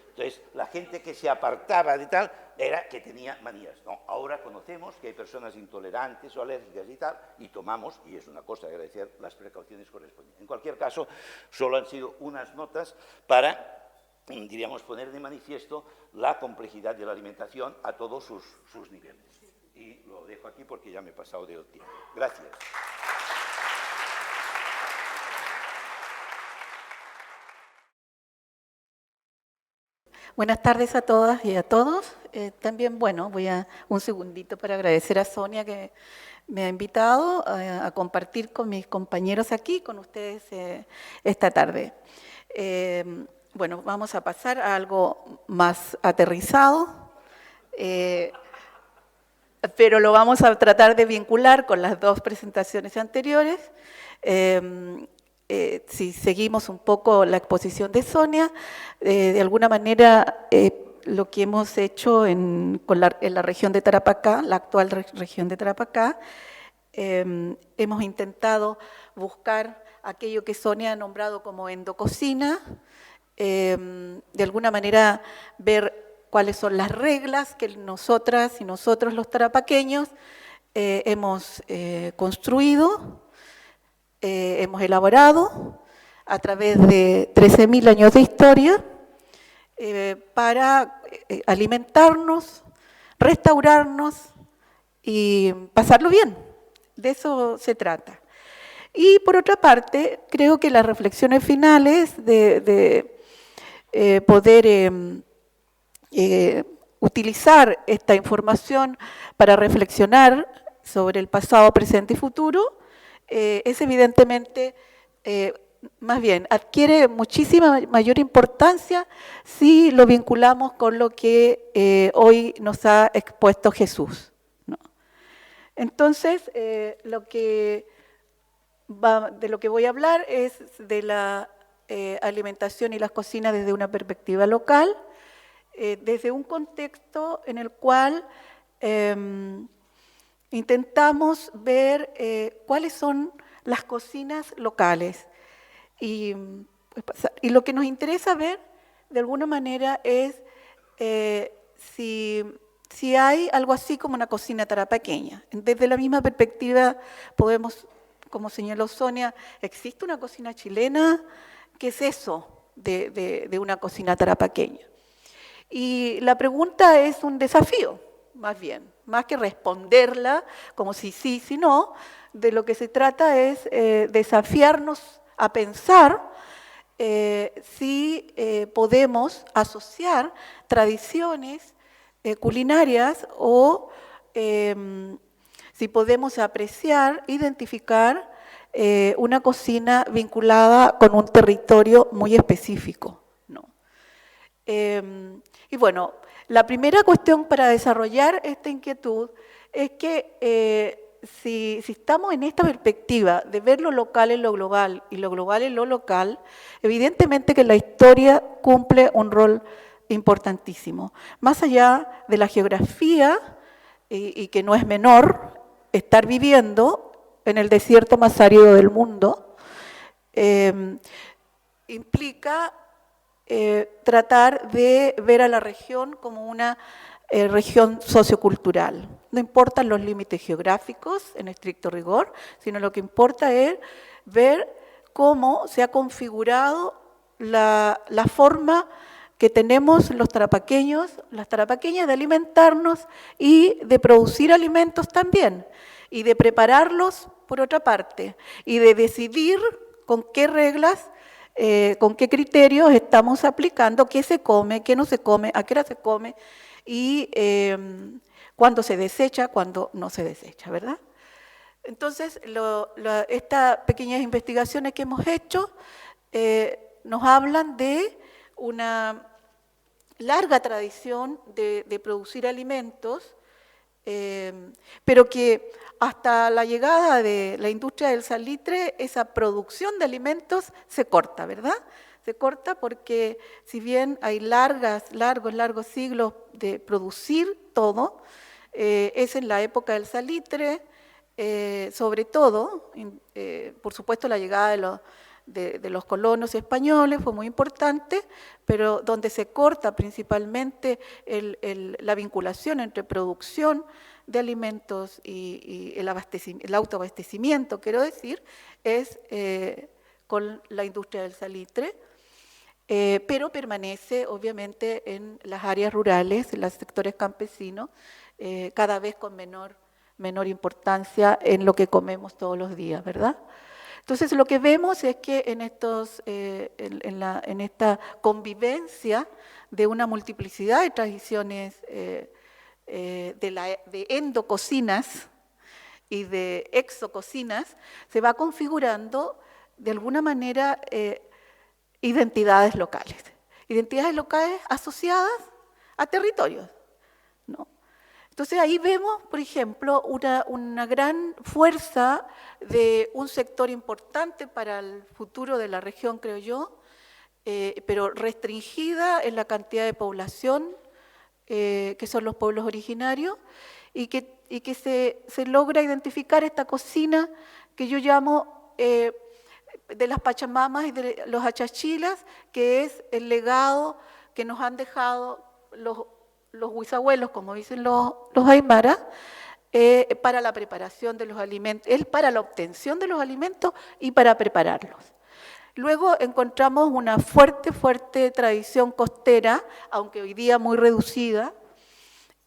Entonces, la gente que se apartaba de tal era que tenía manías. No, ahora conocemos que hay personas intolerantes o alérgicas y tal, y tomamos, y es una cosa de agradecer, las precauciones correspondientes. En cualquier caso, solo han sido unas notas para, diríamos, poner de manifiesto la complejidad de la alimentación a todos sus niveles. Y lo dejo aquí porque ya me he pasado del tiempo. Gracias. Buenas tardes a todas y a todos. También, bueno, voy a un segundito para agradecer a Sonia que me ha invitado a compartir con mis compañeros aquí, con ustedes esta tarde. Bueno, vamos a pasar a algo más aterrizado, pero lo vamos a tratar de vincular con las dos presentaciones anteriores. Si seguimos un poco la exposición de Sonia, de alguna manera lo que hemos hecho en la región de Tarapacá, la actual región de Tarapacá, hemos intentado buscar aquello que Sonia ha nombrado como endococina, de alguna manera ver cuáles son las reglas que nosotras y nosotros los tarapaqueños hemos construido, hemos elaborado a través de 13.000 años de historia para alimentarnos, restaurarnos y pasarlo bien. De eso se trata. Y por otra parte, creo que las reflexiones finales de poder utilizar esta información para reflexionar sobre el pasado, presente y futuro, es evidentemente, más bien, adquiere muchísima mayor importancia si lo vinculamos con lo que hoy nos ha expuesto Jesús, ¿no? Entonces, de lo que voy a hablar es de la alimentación y las cocinas desde una perspectiva local, desde un contexto en el cual intentamos ver cuáles son las cocinas locales y lo que nos interesa ver de alguna manera es si hay algo así como una cocina tarapaqueña. Desde la misma perspectiva podemos, como señaló Sonia, ¿existe una cocina chilena? ¿Qué es eso de una cocina tarapaqueña? Y la pregunta es un desafío, más bien, más que responderla como si sí, si no, de lo que se trata es desafiarnos a pensar si podemos asociar tradiciones culinarias o si podemos apreciar, identificar una cocina vinculada con un territorio muy específico, ¿no? Y bueno, la primera cuestión para desarrollar esta inquietud es que si estamos en esta perspectiva de ver lo local en lo global y lo global en lo local, evidentemente que la historia cumple un rol importantísimo. Más allá de la geografía, y que no es menor, estar viviendo en el desierto más árido del mundo, implica tratar de ver a la región como una región sociocultural. No importan los límites geográficos en estricto rigor, sino lo que importa es ver cómo se ha configurado la forma que tenemos los tarapaqueños, las tarapaqueñas de alimentarnos y de producir alimentos también, y de prepararlos por otra parte, y de decidir con qué reglas, con qué criterios estamos aplicando, qué se come, qué no se come, a qué hora se come, y cuándo se desecha, cuándo no se desecha, ¿verdad? Entonces, estas pequeñas investigaciones que hemos hecho nos hablan de una larga tradición de producir alimentos, pero que hasta la llegada de la industria del salitre, esa producción de alimentos se corta, ¿verdad? Se corta porque si bien hay largos siglos de producir todo, es en la época del salitre, sobre todo, por supuesto la llegada de los colonos españoles fue muy importante, pero donde se corta principalmente la vinculación entre producción de alimentos y el autoabastecimiento, quiero decir, es con la industria del salitre, pero permanece obviamente en las áreas rurales, en los sectores campesinos, cada vez con menor importancia en lo que comemos todos los días, ¿verdad? Entonces lo que vemos es que en esta convivencia de una multiplicidad de tradiciones de endococinas y de exococinas, se va configurando de alguna manera identidades locales asociadas a territorios, ¿no? Entonces ahí vemos, por ejemplo, una gran fuerza de un sector importante para el futuro de la región, creo yo, pero restringida en la cantidad de población, que son los pueblos originarios, y que se logra identificar esta cocina que yo llamo de las Pachamamas y de los Achachilas, que es el legado que nos han dejado los bisabuelos, como dicen los aymaras, para la preparación de los alimentos, es para la obtención de los alimentos y para prepararlos. Luego encontramos una fuerte tradición costera, aunque hoy día muy reducida,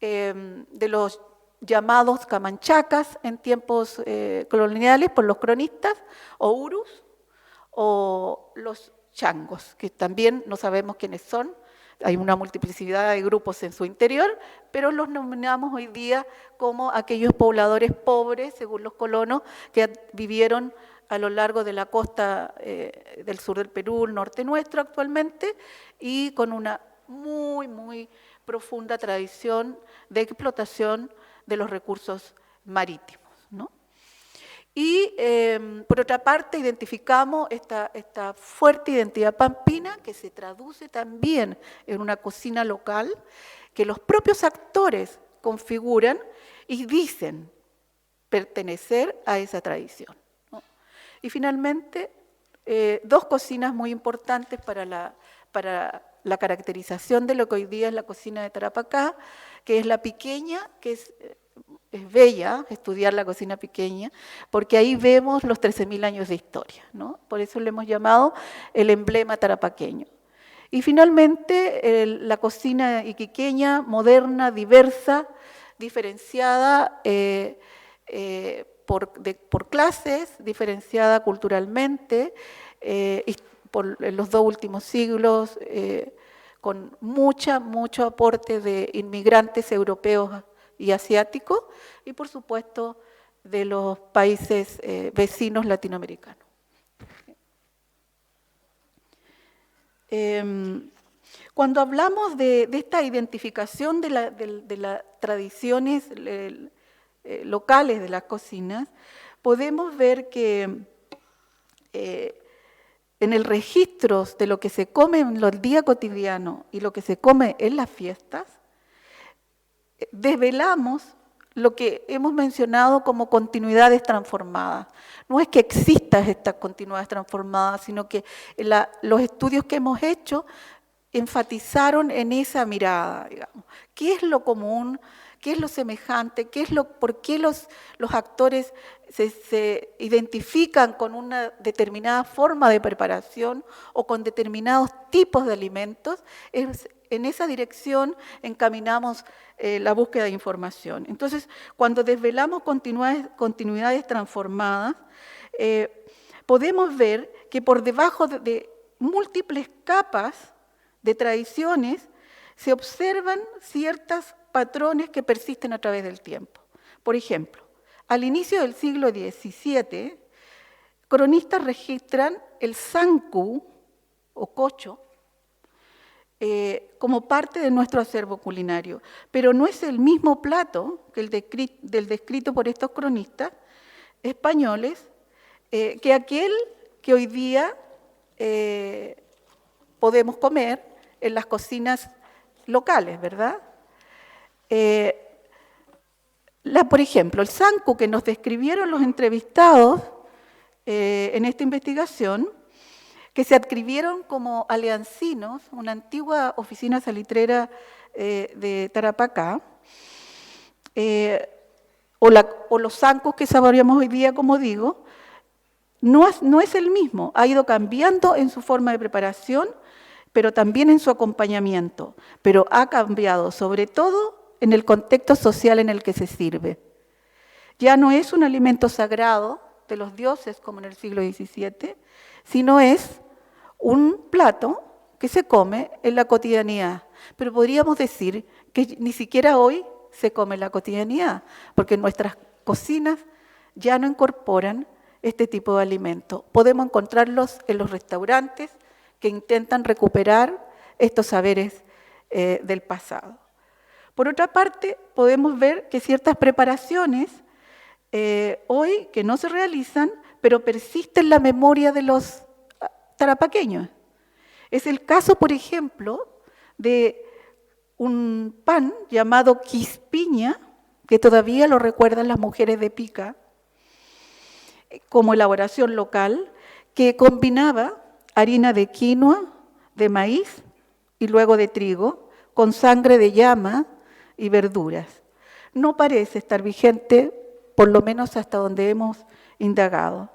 de los llamados camanchacas en tiempos coloniales por los cronistas, o urus, o los changos, que también no sabemos quiénes son. Hay una multiplicidad de grupos en su interior, pero los nominamos hoy día como aquellos pobladores pobres, según los colonos, que vivieron a lo largo de la costa del sur del Perú, el norte nuestro actualmente, y con una muy profunda tradición de explotación de los recursos marítimos, ¿no? Y por otra parte identificamos esta fuerte identidad pampina que se traduce también en una cocina local que los propios actores configuran y dicen pertenecer a esa tradición, ¿no? Y finalmente, dos cocinas muy importantes para la caracterización de lo que hoy día es la cocina de Tarapacá, que es la piqueña, que es bella estudiar la cocina piqueña, porque ahí vemos los 13.000 años de historia, ¿no? Por eso le hemos llamado el emblema tarapaqueño. Y finalmente, la cocina iquiqueña, moderna, diversa, diferenciada por clases, diferenciada culturalmente, en los 2 últimos siglos, con mucho aporte de inmigrantes europeos y asiáticos, y por supuesto de los países vecinos latinoamericanos. Cuando hablamos de esta identificación de las tradiciones locales de las cocinas, podemos ver que en el registro de lo que se come en el día cotidiano y lo que se come en las fiestas, desvelamos lo que hemos mencionado como continuidades transformadas. No es que existan estas continuidades transformadas, sino que los estudios que hemos hecho enfatizaron en esa mirada, digamos. ¿Qué es lo común qué es lo semejante, por qué los actores se identifican con una determinada forma de preparación o con determinados tipos de alimentos. En esa dirección encaminamos la búsqueda de información. Entonces, cuando desvelamos continuidades transformadas, podemos ver que por debajo de múltiples capas de tradiciones se observan ciertos patrones que persisten a través del tiempo. Por ejemplo, al inicio del siglo XVII, cronistas registran el sanku o cocho como parte de nuestro acervo culinario, pero no es el mismo plato que el descrito por estos cronistas españoles que aquel que hoy día podemos comer en las cocinas locales, ¿verdad? Por ejemplo, el sanku que nos describieron los entrevistados en esta investigación, que se adscribieron como Aleancinos, una antigua oficina salitrera de Tarapacá, o los zancos que saboreamos hoy día, como digo, no es el mismo, ha ido cambiando en su forma de preparación, pero también en su acompañamiento, pero ha cambiado sobre todo en el contexto social en el que se sirve. Ya no es un alimento sagrado de los dioses como en el siglo XVII, sino es un plato que se come en la cotidianidad. Pero podríamos decir que ni siquiera hoy se come en la cotidianidad, porque nuestras cocinas ya no incorporan este tipo de alimentos. Podemos encontrarlos en los restaurantes que intentan recuperar estos saberes del pasado. Por otra parte, podemos ver que ciertas preparaciones hoy que no se realizan, pero persiste en la memoria de los tarapaqueños. Es el caso, por ejemplo, de un pan llamado quispiña, que todavía lo recuerdan las mujeres de Pica, como elaboración local, que combinaba harina de quinoa, de maíz y luego de trigo, con sangre de llama y verduras. No parece estar vigente, por lo menos hasta donde hemos indagado.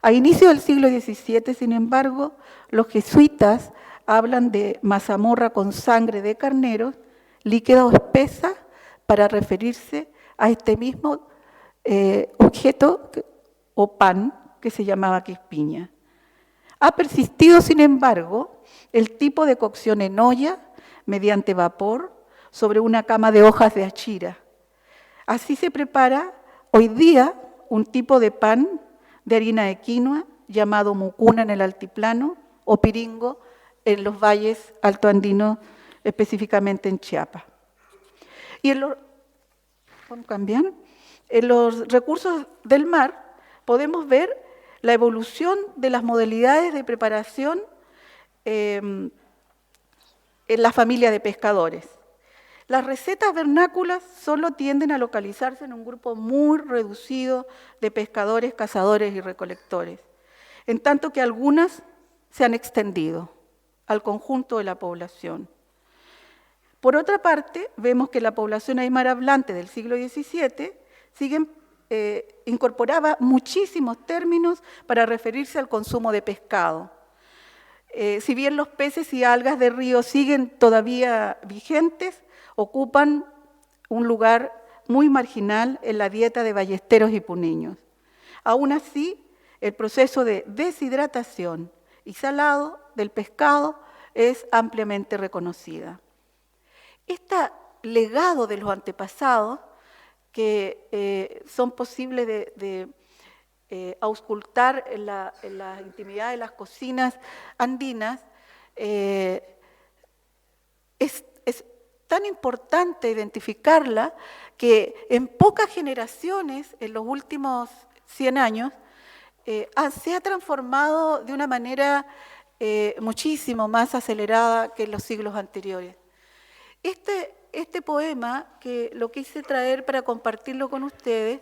A inicio del siglo XVII, sin embargo, los jesuitas hablan de mazamorra con sangre de carnero, líquida o espesa, para referirse a este mismo objeto o pan que se llamaba quispiña. Ha persistido, sin embargo, el tipo de cocción en olla, mediante vapor, sobre una cama de hojas de achira. Así se prepara hoy día un tipo de pan de harina de quinoa, llamado mucuna en el altiplano, o piringo en los valles altoandinos, específicamente en Chiapas. Y en los recursos del mar podemos ver la evolución de las modalidades de preparación en la familia de pescadores. Las recetas vernáculas solo tienden a localizarse en un grupo muy reducido de pescadores, cazadores y recolectores, en tanto que algunas se han extendido al conjunto de la población. Por otra parte, vemos que la población aymara hablante del siglo XVII incorporaba muchísimos términos para referirse al consumo de pescado. Si bien los peces y algas de río siguen todavía vigentes, ocupan un lugar muy marginal en la dieta de ballesteros y puneños. Aún así, el proceso de deshidratación y salado del pescado es ampliamente reconocida. Este legado de los antepasados, que son posibles de auscultar en la intimidad de las cocinas andinas, es tan importante identificarla que en pocas generaciones, en los últimos 100 años, se ha transformado de una manera muchísimo más acelerada que en los siglos anteriores. Este poema, que lo quise traer para compartirlo con ustedes,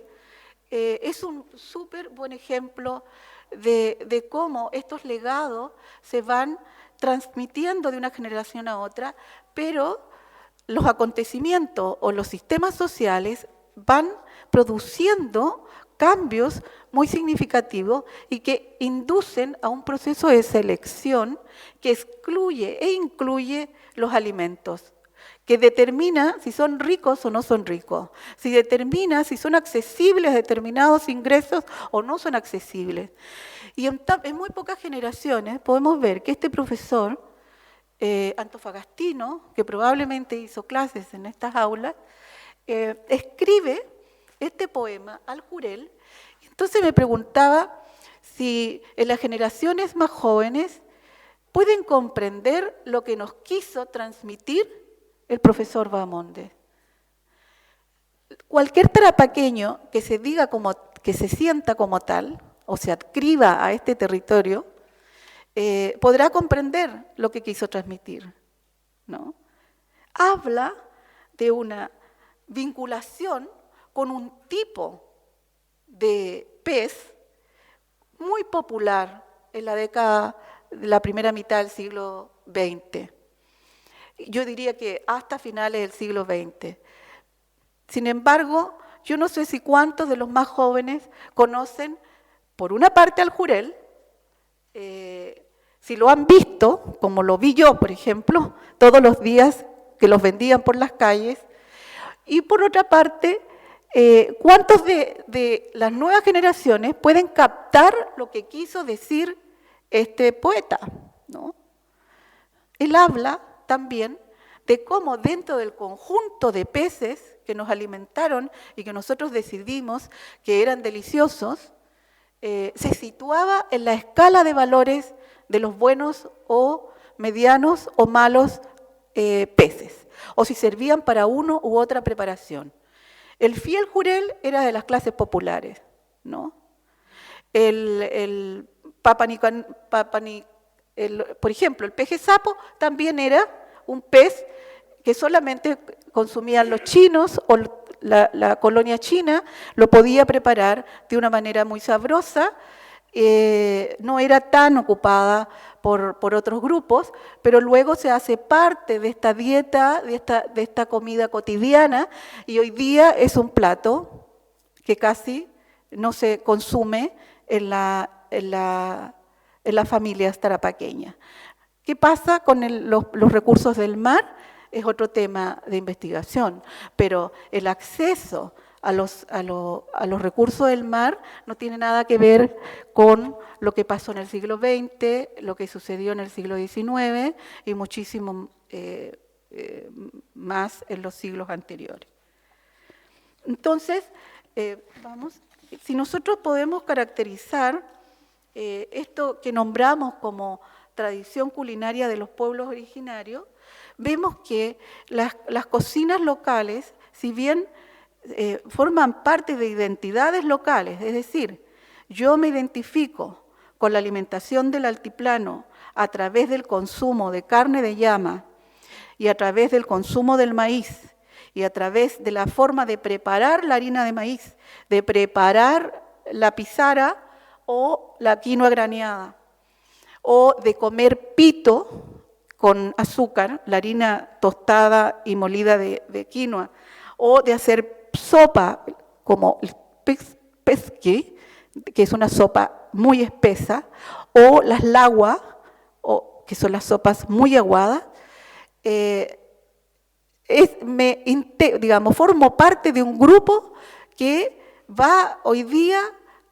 es un súper buen ejemplo de cómo estos legados se van transmitiendo de una generación a otra, pero los acontecimientos o los sistemas sociales van produciendo cambios muy significativos y que inducen a un proceso de selección que excluye e incluye los alimentos, que determina si son ricos o no son ricos, si determina si son accesibles determinados ingresos o no son accesibles. Y en muy pocas generaciones podemos ver que este profesor antofagastino, que probablemente hizo clases en estas aulas, escribe este poema al Jurel. Entonces me preguntaba si en las generaciones más jóvenes pueden comprender lo que nos quiso transmitir el profesor Bahamondes. Cualquier tarapaqueño que se diga como, que se sienta como tal, o se adscriba a este territorio, podrá comprender lo que quiso transmitir, ¿no? Habla de una vinculación con un tipo de pez muy popular en la década de la primera mitad del siglo XX. Yo diría que hasta finales del siglo XX. Sin embargo, yo no sé si cuántos de los más jóvenes conocen, por una parte, al Jurel, si lo han visto, como lo vi yo, por ejemplo, todos los días que los vendían por las calles, y por otra parte, ¿cuántos de las nuevas generaciones pueden captar lo que quiso decir este poeta, ¿no? Él habla también de cómo dentro del conjunto de peces que nos alimentaron y que nosotros decidimos que eran deliciosos, se situaba en la escala de valores de los buenos o medianos o malos peces, o si servían para uno u otra preparación. El fiel Jurel era de las clases populares, ¿no? Por ejemplo, el peje sapo también era un pez que solamente consumían los chinos o la colonia china, lo podía preparar de una manera muy sabrosa, no era tan ocupada por otros grupos, pero luego se hace parte de esta dieta, de esta comida cotidiana, y hoy día es un plato que casi no se consume en las familias tarapaqueñas. ¿Qué pasa con los recursos del mar? Es otro tema de investigación, pero el acceso a los recursos del mar no tiene nada que ver con lo que pasó en el siglo XX, lo que sucedió en el siglo XIX y muchísimo más en los siglos anteriores. Entonces, si nosotros podemos caracterizar esto que nombramos como tradición culinaria de los pueblos originarios, vemos que las cocinas locales, si bien forman parte de identidades locales, es decir, yo me identifico con la alimentación del altiplano a través del consumo de carne de llama y a través del consumo del maíz y a través de la forma de preparar la harina de maíz, de preparar la pizara o la quinoa graneada, o de comer pito con azúcar, la harina tostada y molida de quinoa, o de hacer sopa como el pesqui, que es una sopa muy espesa, o las laguas, que son las sopas muy aguadas, formo parte de un grupo que va hoy día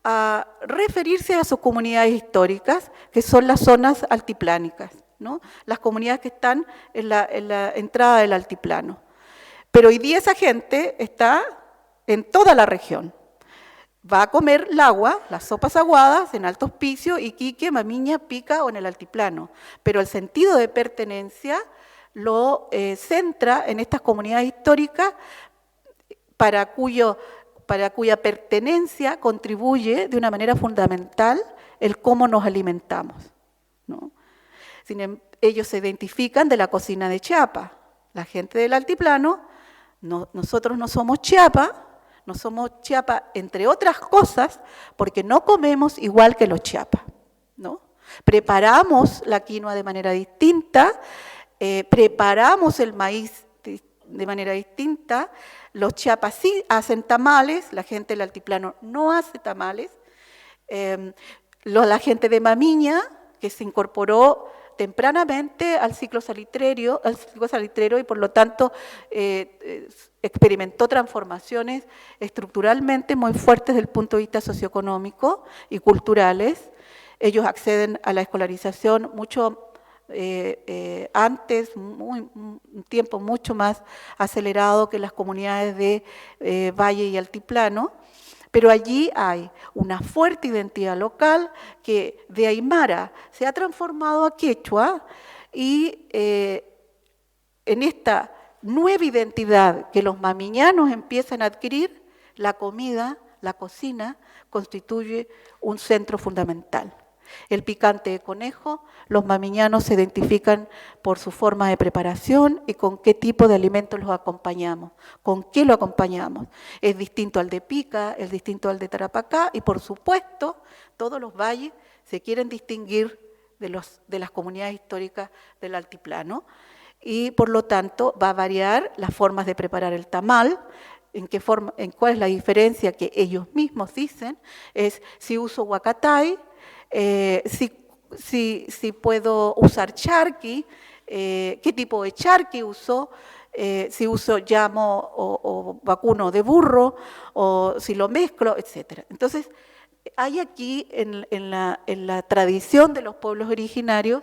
a referirse a sus comunidades históricas, que son las zonas altiplánicas, ¿no? Las comunidades que están en la entrada del altiplano. Pero hoy día esa gente está en toda la región. Va a comer el agua, las sopas aguadas en Alto Hospicio, Iquique, Mamiña, Pica o en el altiplano. Pero el sentido de pertenencia lo centra en estas comunidades históricas para cuya pertenencia contribuye de una manera fundamental el cómo nos alimentamos, ¿no? Ellos se identifican de la cocina de Chiapas. La gente del altiplano, nosotros no somos Chiapas entre otras cosas porque no comemos igual que los chiapas, ¿no? Preparamos la quinoa de manera distinta, preparamos el maíz de manera distinta. Los chiapas sí hacen tamales, la gente del altiplano no hace tamales. La gente de Mamiña, que se incorporó tempranamente al ciclo salitrero y por lo tanto experimentó transformaciones estructuralmente muy fuertes desde el punto de vista socioeconómico y culturales. Ellos acceden a la escolarización mucho antes, un tiempo mucho más acelerado que las comunidades de Valle y Altiplano. Pero allí hay una fuerte identidad local que de aymara se ha transformado a quechua y en esta nueva identidad que los mamiñanos empiezan a adquirir, la comida, la cocina, constituye un centro fundamental. El picante de conejo, los mamiñanos se identifican por su forma de preparación y con qué tipo de alimentos los acompañamos, con qué lo acompañamos. Es distinto al de Pica, es distinto al de Tarapacá y por supuesto todos los valles se quieren distinguir de las comunidades históricas del altiplano y por lo tanto va a variar las formas de preparar el tamal. En cuál es la diferencia que ellos mismos dicen, es si uso huacatay, si puedo usar charqui, qué tipo de charqui uso, si uso llamo o vacuno de burro, o si lo mezclo, etc. Entonces, hay aquí en la tradición de los pueblos originarios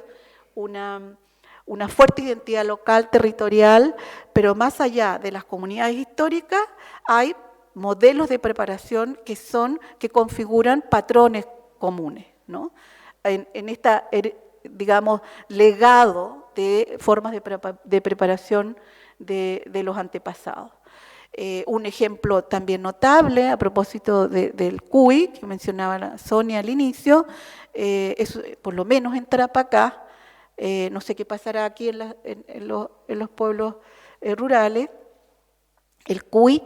una fuerte identidad local, territorial, pero más allá de las comunidades históricas, hay modelos de preparación que configuran patrones comunes, ¿no? En esta, digamos, legado de formas de preparación de los antepasados. Un ejemplo también notable, a propósito del cuy, que mencionaba la Sonia al inicio, es, por lo menos en Tarapacá, no sé qué pasará aquí en los pueblos rurales, el cuy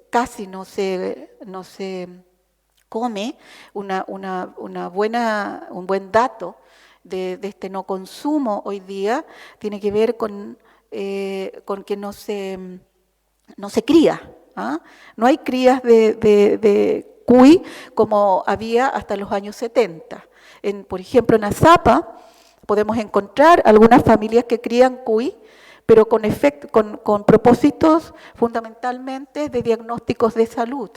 casi no se come. Un buen dato de este no consumo hoy día tiene que ver con que no se cría. ¿Ah? No hay crías de cuy como había hasta los años 70. Por ejemplo, en Azapa podemos encontrar algunas familias que crían cuy, pero con propósitos fundamentalmente de diagnósticos de salud.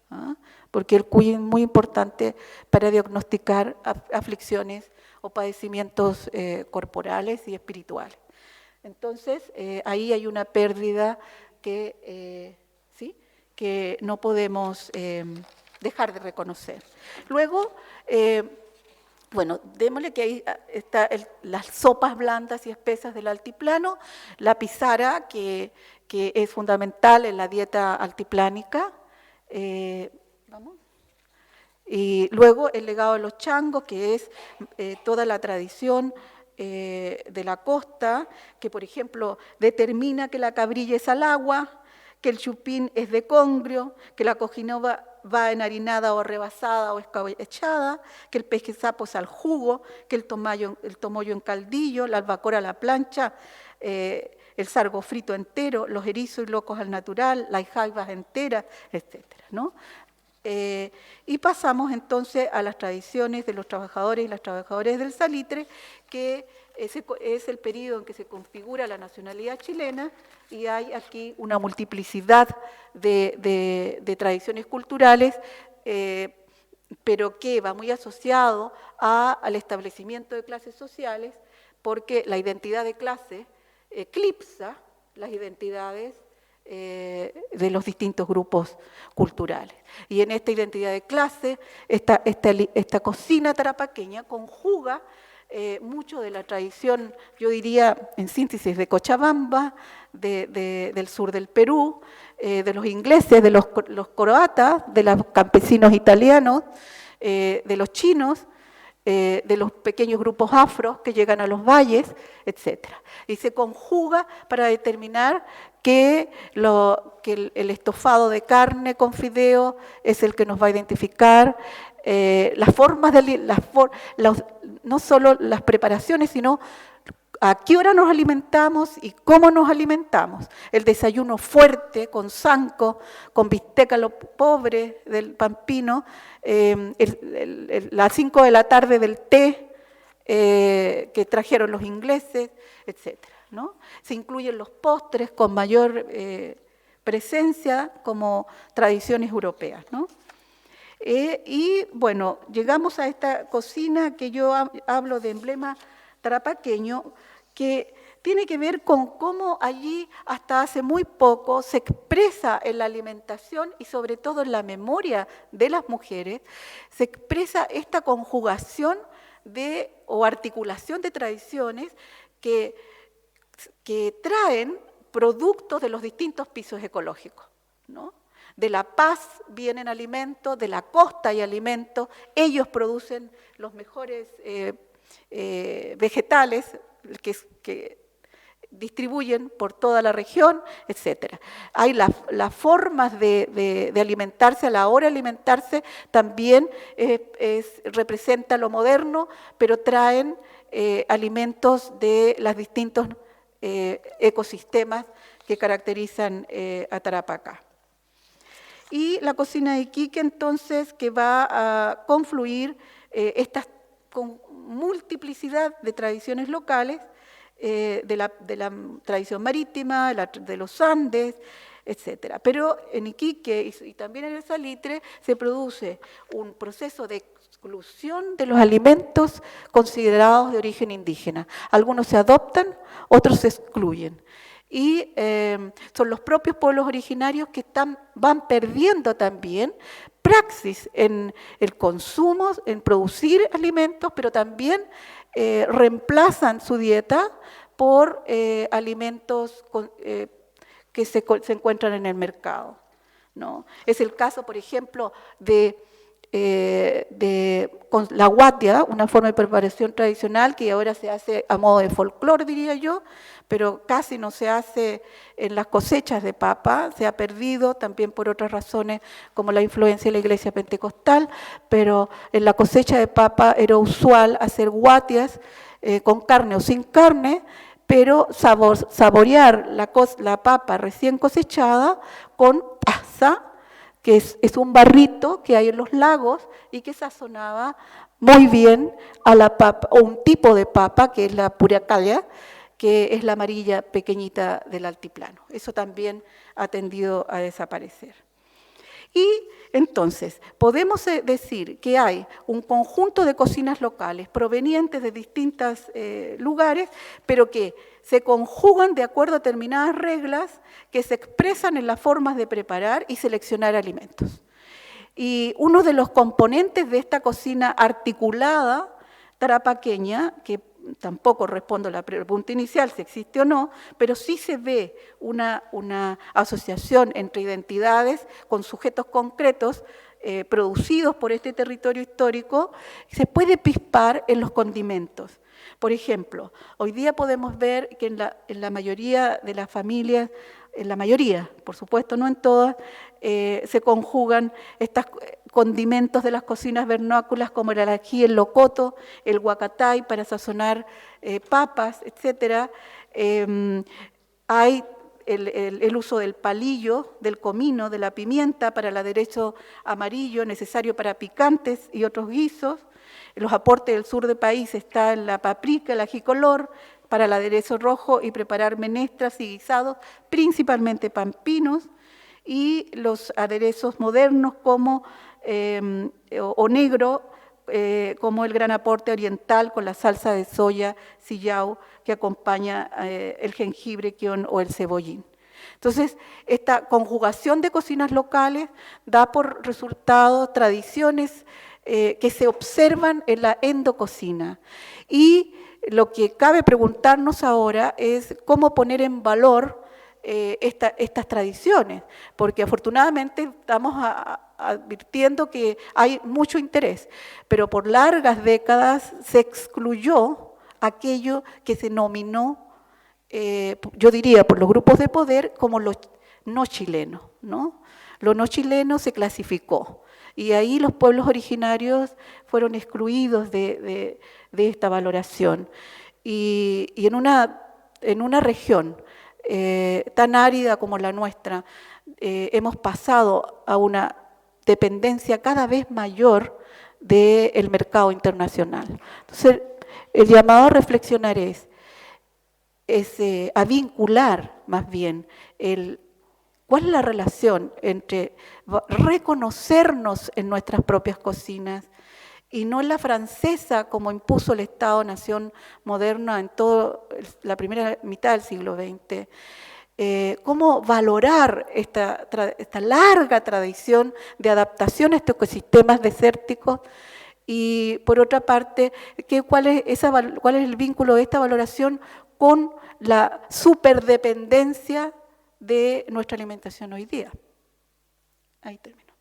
¿Ah? Porque el cuy es muy importante para diagnosticar aflicciones o padecimientos corporales y espirituales. Entonces, ahí hay una pérdida que no podemos dejar de reconocer. Luego, bueno, démosle que ahí está las sopas blandas y espesas del altiplano, la pizarra, que es fundamental en la dieta altiplánica. ¿Vamos? Y luego el legado de los changos, que es toda la tradición de la costa, que por ejemplo determina que la cabrilla es al agua, que el chupín es de congrio, que la cojinova va enharinada o rebasada o escabechada, que el pesquesapo es al jugo, que el tomoyo en caldillo, la albacora a la plancha, el sargo frito entero, los erizos y locos al natural, las jaivas enteras, etcétera, ¿no? Y pasamos entonces a las tradiciones de los trabajadores y las trabajadoras del salitre, que es el periodo en que se configura la nacionalidad chilena, y hay aquí una multiplicidad de tradiciones culturales, pero que va muy asociado al establecimiento de clases sociales, porque la identidad de clase eclipsa las identidades de los distintos grupos culturales. Y en esta identidad de clase, esta cocina tarapaqueña conjuga mucho de la tradición, yo diría, en síntesis, de Cochabamba, del sur del Perú, de los ingleses, de los croatas, de los campesinos italianos, de los chinos, de los pequeños grupos afros que llegan a los valles, etc. Y se conjuga para determinar que el estofado de carne con fideo es el que nos va a identificar, las formas no solo las preparaciones, sino a qué hora nos alimentamos y cómo nos alimentamos. El desayuno fuerte, con zanco, con bistec a lo pobre del pampino, las 5 de la tarde del té que trajeron los ingleses, etc., ¿no? Se incluyen los postres con mayor presencia como tradiciones europeas, ¿no? Y bueno, llegamos a esta cocina que yo hablo de emblema tarapaqueño, que tiene que ver con cómo allí hasta hace muy poco se expresa en la alimentación y sobre todo en la memoria de las mujeres, se expresa esta conjugación o articulación de tradiciones que traen productos de los distintos pisos ecológicos, ¿no? De La Paz vienen alimentos, de la costa hay alimentos, ellos producen los mejores vegetales que distribuyen por toda la región, etc. Hay las formas de alimentarse, a la hora de alimentarse también representa lo moderno, pero traen alimentos de los distintos ecosistemas que caracterizan a Tarapacá. Y la cocina de Iquique, entonces, que va a confluir con multiplicidad de tradiciones locales, de la tradición marítima, de los Andes, etc. Pero en Iquique y también en el Salitre se produce un proceso de exclusión de los alimentos considerados de origen indígena. Algunos se adoptan, otros se excluyen. Y son los propios pueblos originarios que van perdiendo también praxis en el consumo, en producir alimentos, pero también reemplazan su dieta por alimentos que se encuentran en el mercado, ¿no? Es el caso, por ejemplo, con la guatia, una forma de preparación tradicional que ahora se hace a modo de folclore, diría yo, pero casi no se hace en las cosechas de papa, se ha perdido también por otras razones como la influencia de la iglesia pentecostal, pero en la cosecha de papa era usual hacer guatias con carne o sin carne, pero saborear la papa recién cosechada con pasa, que es un barrito que hay en los lagos y que sazonaba muy bien a la papa, o un tipo de papa que es la puracaya, que es la amarilla pequeñita del altiplano. Eso también ha tendido a desaparecer. Y entonces, podemos decir que hay un conjunto de cocinas locales provenientes de distintos lugares, pero que se conjugan de acuerdo a determinadas reglas que se expresan en las formas de preparar y seleccionar alimentos. Y uno de los componentes de esta cocina articulada tarapaqueña, que tampoco respondo a la pregunta inicial si existe o no, pero sí se ve una asociación entre identidades con sujetos concretos producidos por este territorio histórico, se puede pispar en los condimentos. Por ejemplo, hoy día podemos ver que en la mayoría de las familias, en la mayoría, por supuesto, no en todas, se conjugan estos condimentos de las cocinas vernáculas como el ají, el locoto, el huacatay para sazonar papas, etc. Hay el uso del palillo, del comino, de la pimienta para el aderezo amarillo necesario para picantes y otros guisos. Los aportes del sur del país están la paprika, el ají color, para el aderezo rojo y preparar menestras y guisados, principalmente pampinos, y los aderezos modernos como o negro, como el gran aporte oriental con la salsa de soya, sillao, que acompaña el jengibre, quion o el cebollín. Entonces, esta conjugación de cocinas locales da por resultado tradiciones que se observan en la endococina. Y lo que cabe preguntarnos ahora es cómo poner en valor estas tradiciones, porque afortunadamente estamos advirtiendo que hay mucho interés, pero por largas décadas se excluyó aquello que se nominó, yo diría, por los grupos de poder como lo no chileno, ¿no? Lo no chileno se clasificó. Y ahí los pueblos originarios fueron excluidos de esta valoración. Y en una región tan árida como la nuestra, hemos pasado a una dependencia cada vez mayor del mercado internacional. Entonces, el llamado a reflexionar es a vincular más bien cuál es la relación entre reconocernos en nuestras propias cocinas y no en la francesa como impuso el Estado-nación moderna en toda la primera mitad del siglo XX. Cómo valorar esta larga tradición de adaptación a estos ecosistemas desérticos y, por otra parte, cuál es el vínculo de esta valoración con la superdependencia de nuestra alimentación hoy día. Ahí termino.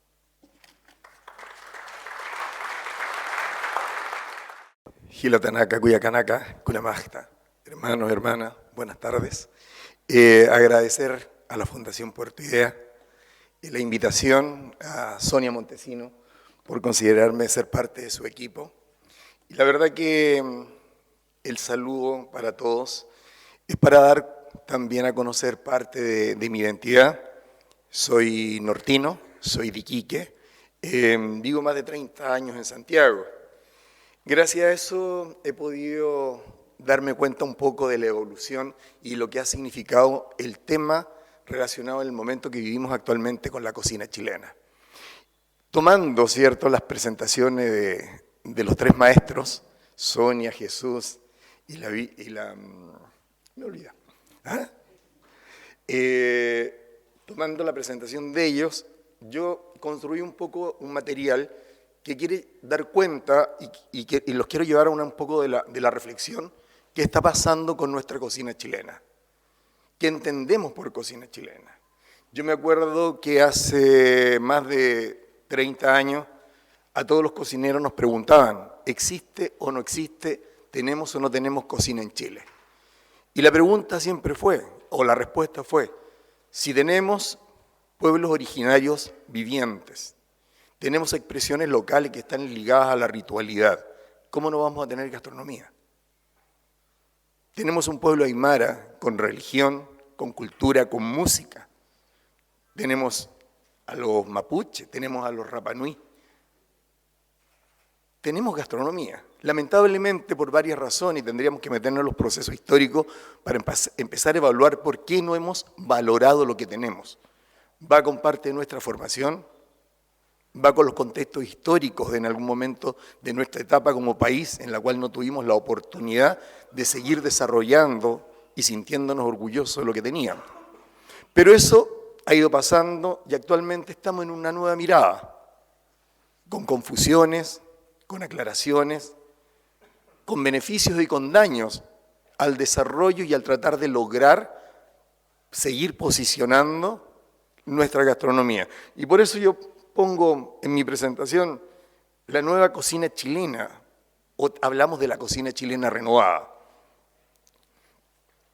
Gila Tanaka, Cuyacanaka, Kunamajta, hermanos, hermanas, buenas tardes. Agradecer a la Fundación Puerto Idea y la invitación a Sonia Montesino por considerarme ser parte de su equipo. Y la verdad que el saludo para todos es para dar también a conocer parte de mi identidad. Soy nortino, soy de Iquique, vivo más de 30 años en Santiago. Gracias a eso he podido darme cuenta un poco de la evolución y lo que ha significado el tema relacionado en el momento que vivimos actualmente con la cocina chilena. Tomando, ¿cierto?, las presentaciones de los tres maestros, Sonia, Jesús y la me olvida. Tomando la presentación de ellos, yo construí un poco un material que quiere dar cuenta y los quiero llevar a un poco de la reflexión que está pasando con nuestra cocina chilena. ¿Qué entendemos por cocina chilena? Yo me acuerdo que hace más de 30 años a todos los cocineros nos preguntaban, ¿existe o no existe, tenemos o no tenemos cocina en Chile? Y la pregunta siempre fue, o la respuesta fue, si tenemos pueblos originarios vivientes, tenemos expresiones locales que están ligadas a la ritualidad, ¿cómo no vamos a tener gastronomía? Tenemos un pueblo aymara con religión, con cultura, con música. Tenemos a los mapuches, tenemos a los rapanui. Tenemos gastronomía. Lamentablemente, por varias razones, y tendríamos que meternos en los procesos históricos para empezar a evaluar por qué no hemos valorado lo que tenemos. Va con parte de nuestra formación, va con los contextos históricos de en algún momento de nuestra etapa como país, en la cual no tuvimos la oportunidad de seguir desarrollando y sintiéndonos orgullosos de lo que teníamos. Pero eso ha ido pasando y actualmente estamos en una nueva mirada, con confusiones, con aclaraciones, con beneficios y con daños al desarrollo y al tratar de lograr seguir posicionando nuestra gastronomía. Y por eso yo pongo en mi presentación la nueva cocina chilena, o hablamos de la cocina chilena renovada.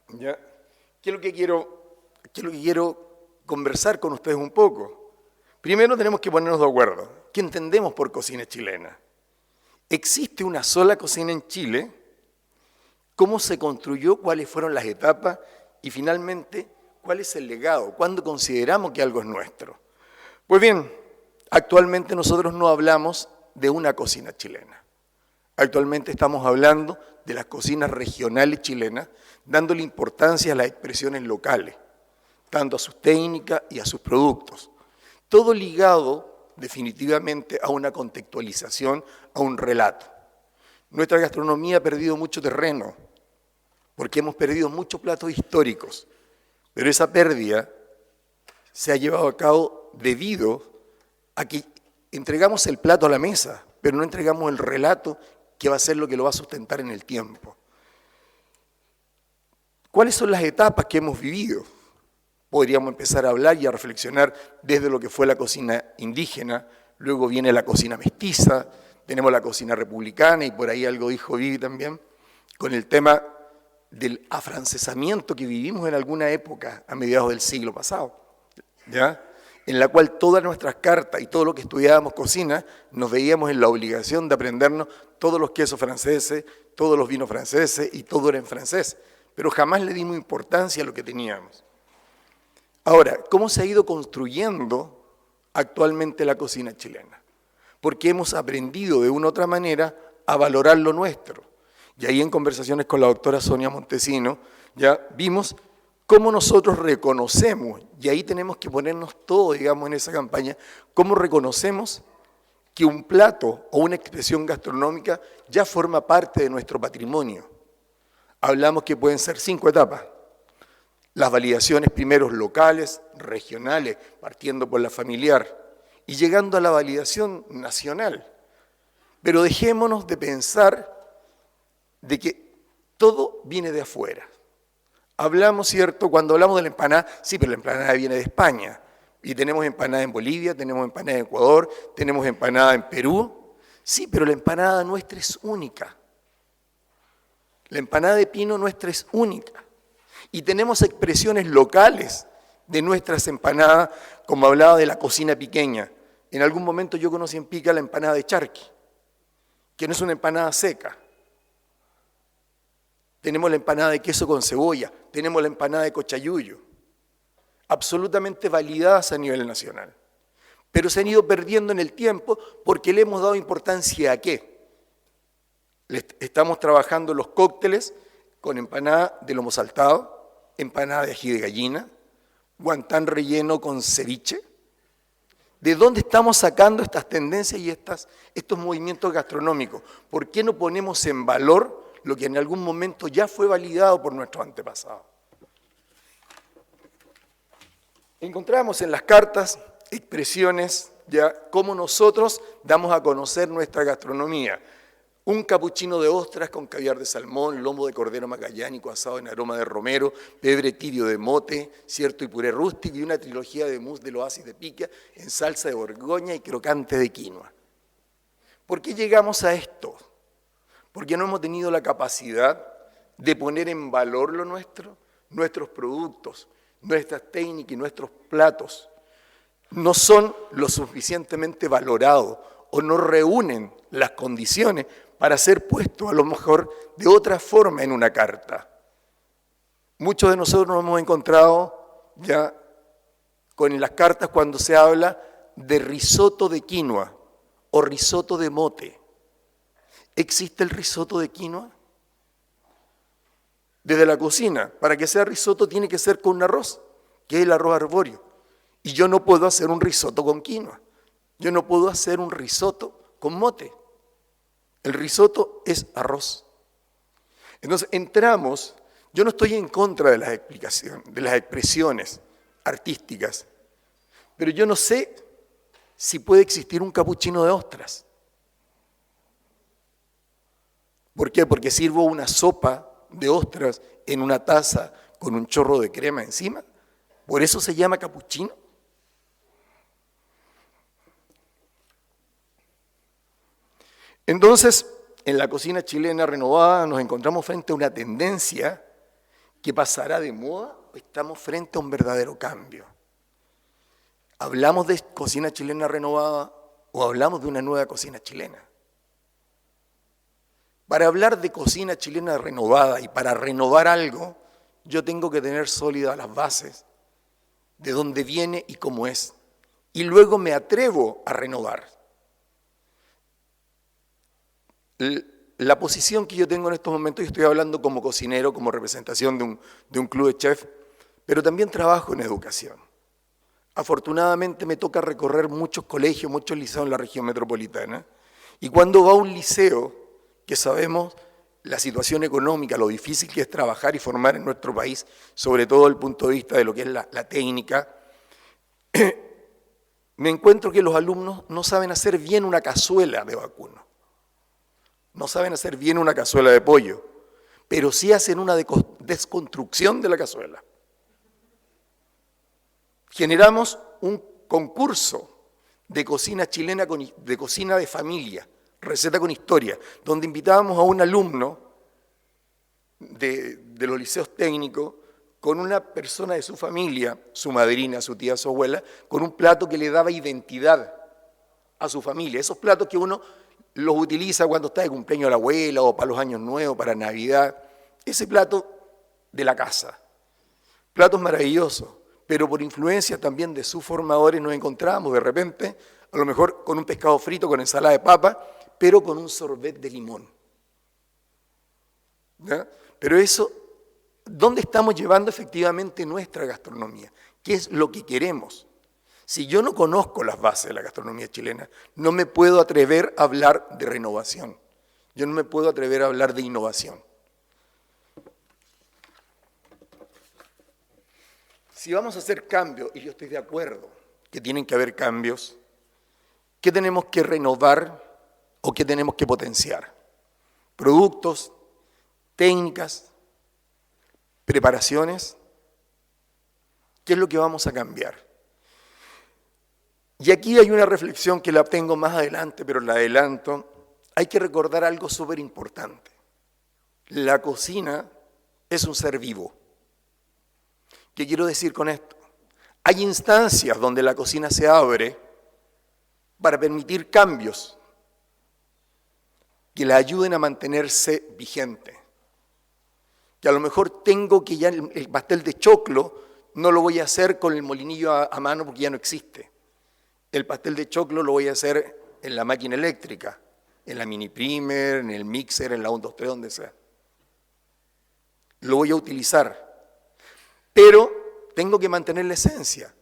¿Ya? ¿Qué es lo que quiero conversar con ustedes un poco? Primero tenemos que ponernos de acuerdo. ¿Qué entendemos por cocina chilena? ¿Existe una sola cocina en Chile? ¿Cómo se construyó? ¿Cuáles fueron las etapas? Y finalmente, ¿cuál es el legado? ¿Cuándo consideramos que algo es nuestro? Pues bien, actualmente nosotros no hablamos de una cocina chilena. Actualmente estamos hablando de las cocinas regionales chilenas, dándole importancia a las expresiones locales, tanto a sus técnicas y a sus productos. Todo ligado definitivamente a una contextualización, a un relato. Nuestra gastronomía ha perdido mucho terreno, porque hemos perdido muchos platos históricos, pero esa pérdida se ha llevado a cabo debido a que entregamos el plato a la mesa, pero no entregamos el relato que va a ser lo que lo va a sustentar en el tiempo. ¿Cuáles son las etapas que hemos vivido? Podríamos empezar a hablar y a reflexionar desde lo que fue la cocina indígena, luego viene la cocina mestiza, tenemos la cocina republicana y por ahí algo dijo Vivi también, con el tema del afrancesamiento que vivimos en alguna época a mediados del siglo pasado, ¿ya? en la cual todas nuestras cartas y todo lo que estudiábamos cocina, nos veíamos en la obligación de aprendernos todos los quesos franceses, todos los vinos franceses y todo era en francés, pero jamás le dimos importancia a lo que teníamos. Ahora, ¿cómo se ha ido construyendo actualmente la cocina chilena? Porque hemos aprendido de una u otra manera a valorar lo nuestro. Y ahí en conversaciones con la doctora Sonia Montesino ya vimos cómo nosotros reconocemos, y ahí tenemos que ponernos todos, digamos, en esa campaña, cómo reconocemos que un plato o una expresión gastronómica ya forma parte de nuestro patrimonio. Hablamos que pueden ser 5 etapas. Las validaciones primero locales, regionales, partiendo por la familiar, y llegando a la validación nacional. Pero dejémonos de pensar de que todo viene de afuera. Hablamos, ¿cierto? Cuando hablamos de la empanada, sí, pero la empanada viene de España. Y tenemos empanada en Bolivia, tenemos empanada en Ecuador, tenemos empanada en Perú. Sí, pero la empanada nuestra es única. La empanada de pino nuestra es única. Y tenemos expresiones locales de nuestras empanadas, como hablaba de la cocina piqueña. En algún momento yo conocí en Pica la empanada de charqui, que no es una empanada seca. Tenemos la empanada de queso con cebolla, tenemos la empanada de cochayuyo, absolutamente validadas a nivel nacional. Pero se han ido perdiendo en el tiempo porque le hemos dado importancia a qué. Estamos trabajando los cócteles con empanada de lomo saltado, empanada de ají de gallina, guantán relleno con ceviche. ¿De dónde estamos sacando estas tendencias y estos movimientos gastronómicos? ¿Por qué no ponemos en valor lo que en algún momento ya fue validado por nuestros antepasados? Encontramos en las cartas expresiones ya cómo nosotros damos a conocer nuestra gastronomía. Un capuchino de ostras con caviar de salmón, lomo de cordero magallánico asado en aroma de romero, pebre tibio de mote, cierto y puré rústico y una trilogía de mousse del oasis de Pica en salsa de Borgoña y crocante de quinoa. ¿Por qué llegamos a esto? Porque no hemos tenido la capacidad de poner en valor lo nuestro, nuestros productos, nuestras técnicas y nuestros platos. No son lo suficientemente valorados o no reúnen las condiciones para ser puestos a lo mejor de otra forma en una carta. Muchos de nosotros nos hemos encontrado ya con las cartas cuando se habla de risotto de quinoa o risotto de mote. ¿Existe el risotto de quinoa? Desde la cocina, para que sea risotto tiene que ser con un arroz, que es el arroz arbóreo. Y yo no puedo hacer un risotto con quinoa. Yo no puedo hacer un risotto con mote. El risotto es arroz. Entonces entramos, yo no estoy en contra de las explicaciones, de las expresiones artísticas, pero yo no sé si puede existir un capuchino de ostras. ¿Por qué? Porque sirvo una sopa de ostras en una taza con un chorro de crema encima. ¿Por eso se llama capuchino? Entonces, en la cocina chilena renovada nos encontramos frente a una tendencia que pasará de moda o estamos frente a un verdadero cambio. ¿Hablamos de cocina chilena renovada o hablamos de una nueva cocina chilena? Para hablar de cocina chilena renovada y para renovar algo, yo tengo que tener sólidas las bases de dónde viene y cómo es. Y luego me atrevo a renovar. La posición que yo tengo en estos momentos, yo estoy hablando como cocinero, como representación de un club de chef, pero también trabajo en educación. Afortunadamente me toca recorrer muchos colegios, muchos liceos en la región metropolitana, y cuando va a un liceo, que sabemos la situación económica, lo difícil que es trabajar y formar en nuestro país, sobre todo desde el punto de vista de lo que es la técnica, me encuentro que los alumnos no saben hacer bien una cazuela de vacuno. No saben hacer bien una cazuela de pollo, pero sí hacen una desconstrucción de la cazuela. Generamos un concurso de cocina chilena, de cocina de familia, receta con historia, donde invitábamos a un alumno de los liceos técnicos con una persona de su familia, su madrina, su tía, su abuela, con un plato que le daba identidad a su familia. Esos platos que uno los utiliza cuando está de cumpleaños de la abuela o para los años nuevos, para Navidad. Ese plato de la casa. Platos maravillosos, pero por influencia también de sus formadores nos encontramos de repente, a lo mejor con un pescado frito, con ensalada de papa, pero con un sorbet de limón. ¿Ya? Pero eso, ¿dónde estamos llevando efectivamente nuestra gastronomía? ¿Qué es lo que queremos? Si yo no conozco las bases de la gastronomía chilena, no me puedo atrever a hablar de renovación. Yo no me puedo atrever a hablar de innovación. Si vamos a hacer cambios, y yo estoy de acuerdo que tienen que haber cambios, ¿qué tenemos que renovar o qué tenemos que potenciar? Productos, técnicas, preparaciones. ¿Qué es lo que vamos a cambiar? Y aquí hay una reflexión que la tengo más adelante, pero la adelanto. Hay que recordar algo súper importante. La cocina es un ser vivo. ¿Qué quiero decir con esto? Hay instancias donde la cocina se abre para permitir cambios que la ayuden a mantenerse vigente. Que a lo mejor tengo que ya el pastel de choclo no lo voy a hacer con el molinillo a mano porque ya no existe. El pastel de choclo lo voy a hacer en la máquina eléctrica, en la mini primer, en el mixer, en la 1, 2, 3, donde sea. Lo voy a utilizar. Pero tengo que mantener la esencia.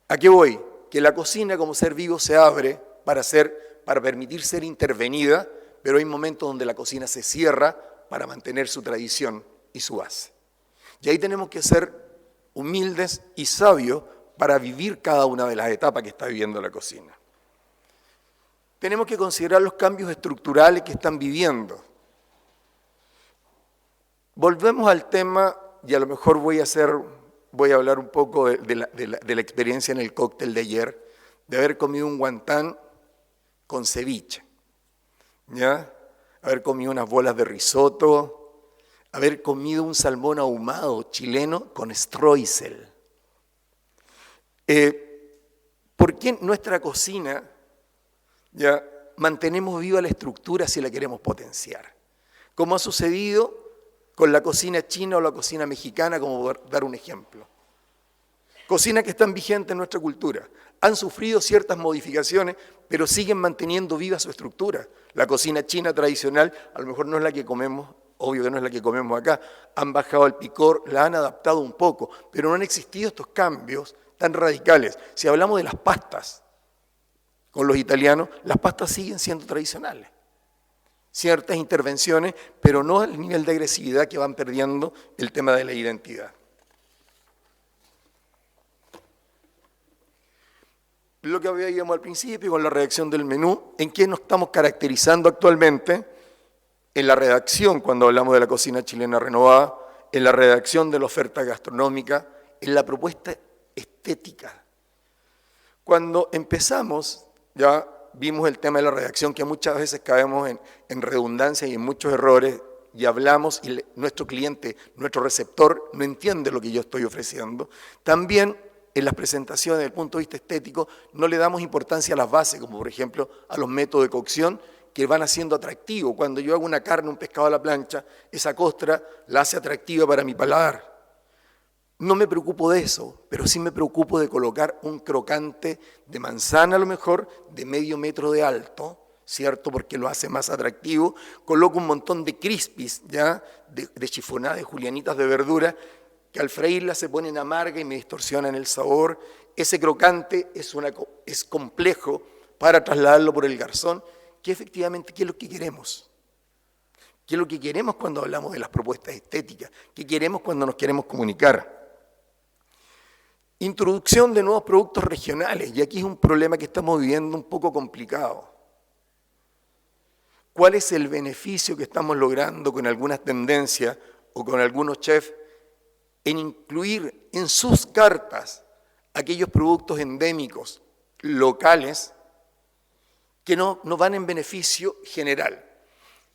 ¿A qué voy? Que la cocina como ser vivo se abre para permitir ser intervenida, pero hay momentos donde la cocina se cierra para mantener su tradición y su base. Y ahí tenemos que ser humildes y sabios para vivir cada una de las etapas que está viviendo la cocina. Tenemos que considerar los cambios estructurales que están viviendo. Volvemos al tema, y a lo mejor voy a hablar un poco de la experiencia en el cóctel de ayer, de haber comido un guantán con ceviche, ¿ya? Haber comido unas bolas de risotto, haber comido un salmón ahumado chileno con streusel. ¿Por qué nuestra cocina ya mantenemos viva la estructura si la queremos potenciar? Como ha sucedido con la cocina china o la cocina mexicana, como por dar un ejemplo. Cocinas que están vigentes en nuestra cultura. Han sufrido ciertas modificaciones, pero siguen manteniendo viva su estructura. La cocina china tradicional a lo mejor no es la que comemos, obvio que no es la que comemos acá. Han bajado el picor, la han adaptado un poco, pero no han existido estos cambios tan radicales. Si hablamos de las pastas, con los italianos, las pastas siguen siendo tradicionales. Ciertas intervenciones, pero no al nivel de agresividad que van perdiendo el tema de la identidad. Lo que habíamos al principio con la redacción del menú, ¿en qué nos estamos caracterizando actualmente? En la redacción, cuando hablamos de la cocina chilena renovada, en la redacción de la oferta gastronómica, en la propuesta estética. Cuando empezamos, ya vimos el tema de la redacción, que muchas veces caemos en redundancia y en muchos errores, y hablamos y nuestro cliente, nuestro receptor, no entiende lo que yo estoy ofreciendo. También en las presentaciones, desde el punto de vista estético, no le damos importancia a las bases, como por ejemplo a los métodos de cocción, que van haciendo atractivo. Cuando yo hago una carne, un pescado a la plancha, esa costra la hace atractiva para mi paladar. No me preocupo de eso, pero sí me preocupo de colocar un crocante de manzana a lo mejor, de medio metro de alto, ¿cierto? Porque lo hace más atractivo. Coloco un montón de crispies, ¿ya? De chifonadas, de julianitas de verdura, que al freírlas se ponen amargas y me distorsionan el sabor. Ese crocante es complejo para trasladarlo por el garzón, que efectivamente, ¿qué es lo que queremos? ¿Qué es lo que queremos cuando hablamos de las propuestas estéticas? ¿Qué queremos cuando nos queremos comunicar? Introducción de nuevos productos regionales, y aquí es un problema que estamos viviendo un poco complicado. ¿Cuál es el beneficio que estamos logrando con algunas tendencias o con algunos chefs en incluir en sus cartas aquellos productos endémicos, locales, que no van en beneficio general?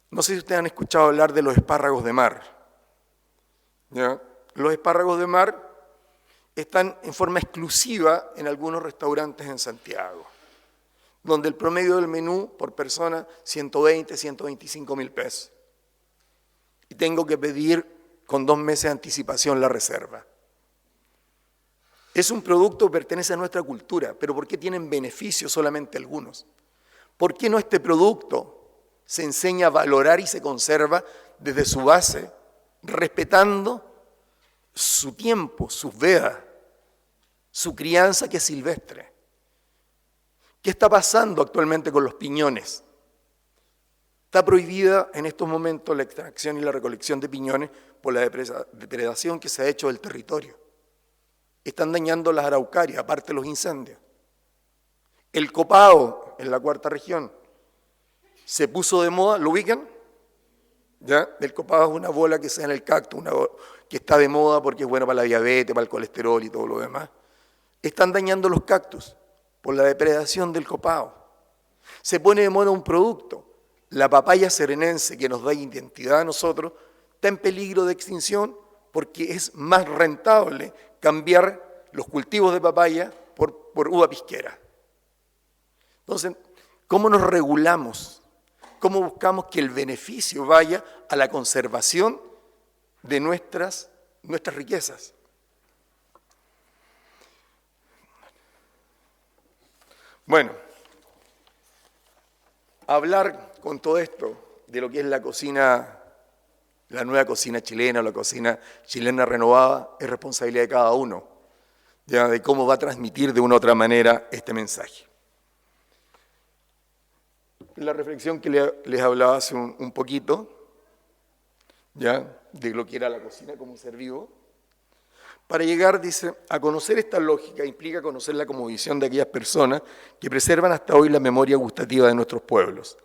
No sé si ustedes han escuchado hablar de los espárragos de mar, ¿ya? los espárragos de mar están en forma exclusiva en algunos restaurantes en Santiago, donde el promedio del menú por persona 120, 125 mil pesos. Y tengo que pedir con 2 meses de anticipación la reserva. Es un producto que pertenece a nuestra cultura, pero ¿por qué tienen beneficios solamente algunos? ¿Por qué no este producto se enseña a valorar y se conserva desde su base, respetando su tiempo, sus vedas, su crianza que es silvestre? ¿Qué está pasando actualmente con los piñones? Está prohibida en estos momentos la extracción y la recolección de piñones por la depredación que se ha hecho del territorio. Están dañando las araucarias, aparte de los incendios. El copado en la 4ª región se puso de moda, ¿lo ubican? ¿Ya? El copado es una bola que se da en el cactus, que está de moda porque es bueno para la diabetes, para el colesterol y todo lo demás. Están dañando los cactus por la depredación del copado. Se pone de moda un producto, la papaya serenense, que nos da identidad a nosotros, está en peligro de extinción porque es más rentable cambiar los cultivos de papaya por uva pisquera. Entonces, ¿cómo nos regulamos? ¿Cómo buscamos que el beneficio vaya a la conservación de nuestras riquezas? Bueno, hablar con todo esto de lo que es la cocina, la nueva cocina chilena, la cocina chilena renovada, es responsabilidad de cada uno, ya de cómo va a transmitir de una u otra manera este mensaje. La reflexión que les hablaba hace un poquito, ya, de lo que era la cocina como un ser vivo, para llegar, dice, a conocer esta lógica implica conocer la cosmovisión de aquellas personas que preservan hasta hoy la memoria gustativa de nuestros pueblos.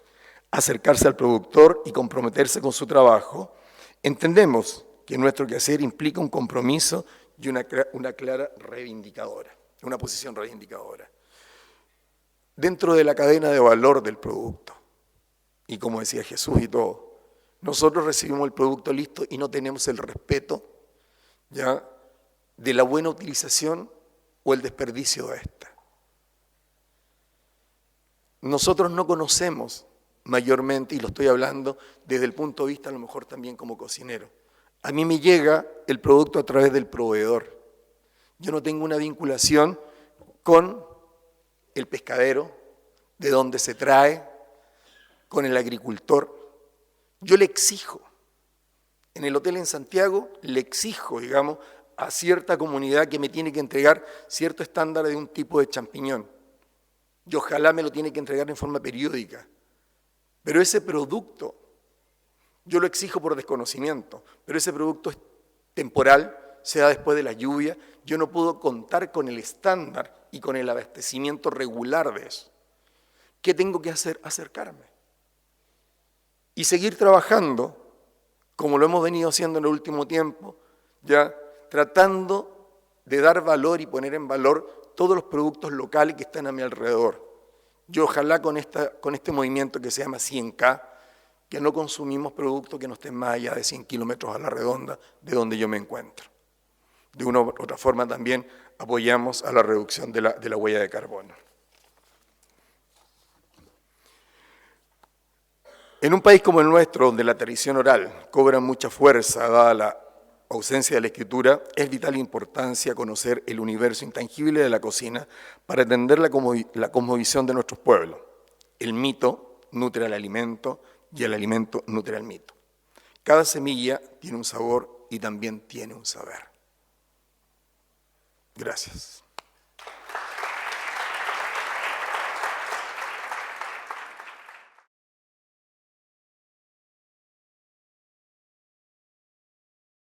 Acercarse al productor y comprometerse con su trabajo, entendemos que nuestro quehacer implica un compromiso y una clara reivindicadora, una posición reivindicadora. Dentro de la cadena de valor del producto, y como decía Jesús y todo, nosotros recibimos el producto listo y no tenemos el respeto, ¿ya?, de la buena utilización o el desperdicio de esta. Nosotros no conocemos mayormente, y lo estoy hablando desde el punto de vista a lo mejor también como cocinero. A mí me llega el producto a través del proveedor. Yo no tengo una vinculación con el pescadero, de dónde se trae, con el agricultor. Yo le exijo, en el hotel en Santiago, le exijo, digamos, a cierta comunidad que me tiene que entregar cierto estándar de un tipo de champiñón. Y ojalá me lo tiene que entregar en forma periódica. Pero ese producto, yo lo exijo por desconocimiento, pero ese producto es temporal, se da después de la lluvia, yo no puedo contar con el estándar y con el abastecimiento regular de eso. ¿Qué tengo que hacer? Acercarme. Y seguir trabajando, como lo hemos venido haciendo en el último tiempo, ya tratando de dar valor y poner en valor todos los productos locales que están a mi alrededor. Yo ojalá con este movimiento que se llama 100K, que no consumimos productos que no estén más allá de 100 kilómetros a la redonda de donde yo me encuentro. De una u otra forma también apoyamos a la reducción de la huella de carbono. En un país como el nuestro, donde la tradición oral cobra mucha fuerza dada la ausencia de la escritura, es vital importancia conocer el universo intangible de la cocina para entender la cosmovisión de nuestros pueblos. El mito nutre al alimento y el alimento nutre al mito. Cada semilla tiene un sabor y también tiene un saber. Gracias.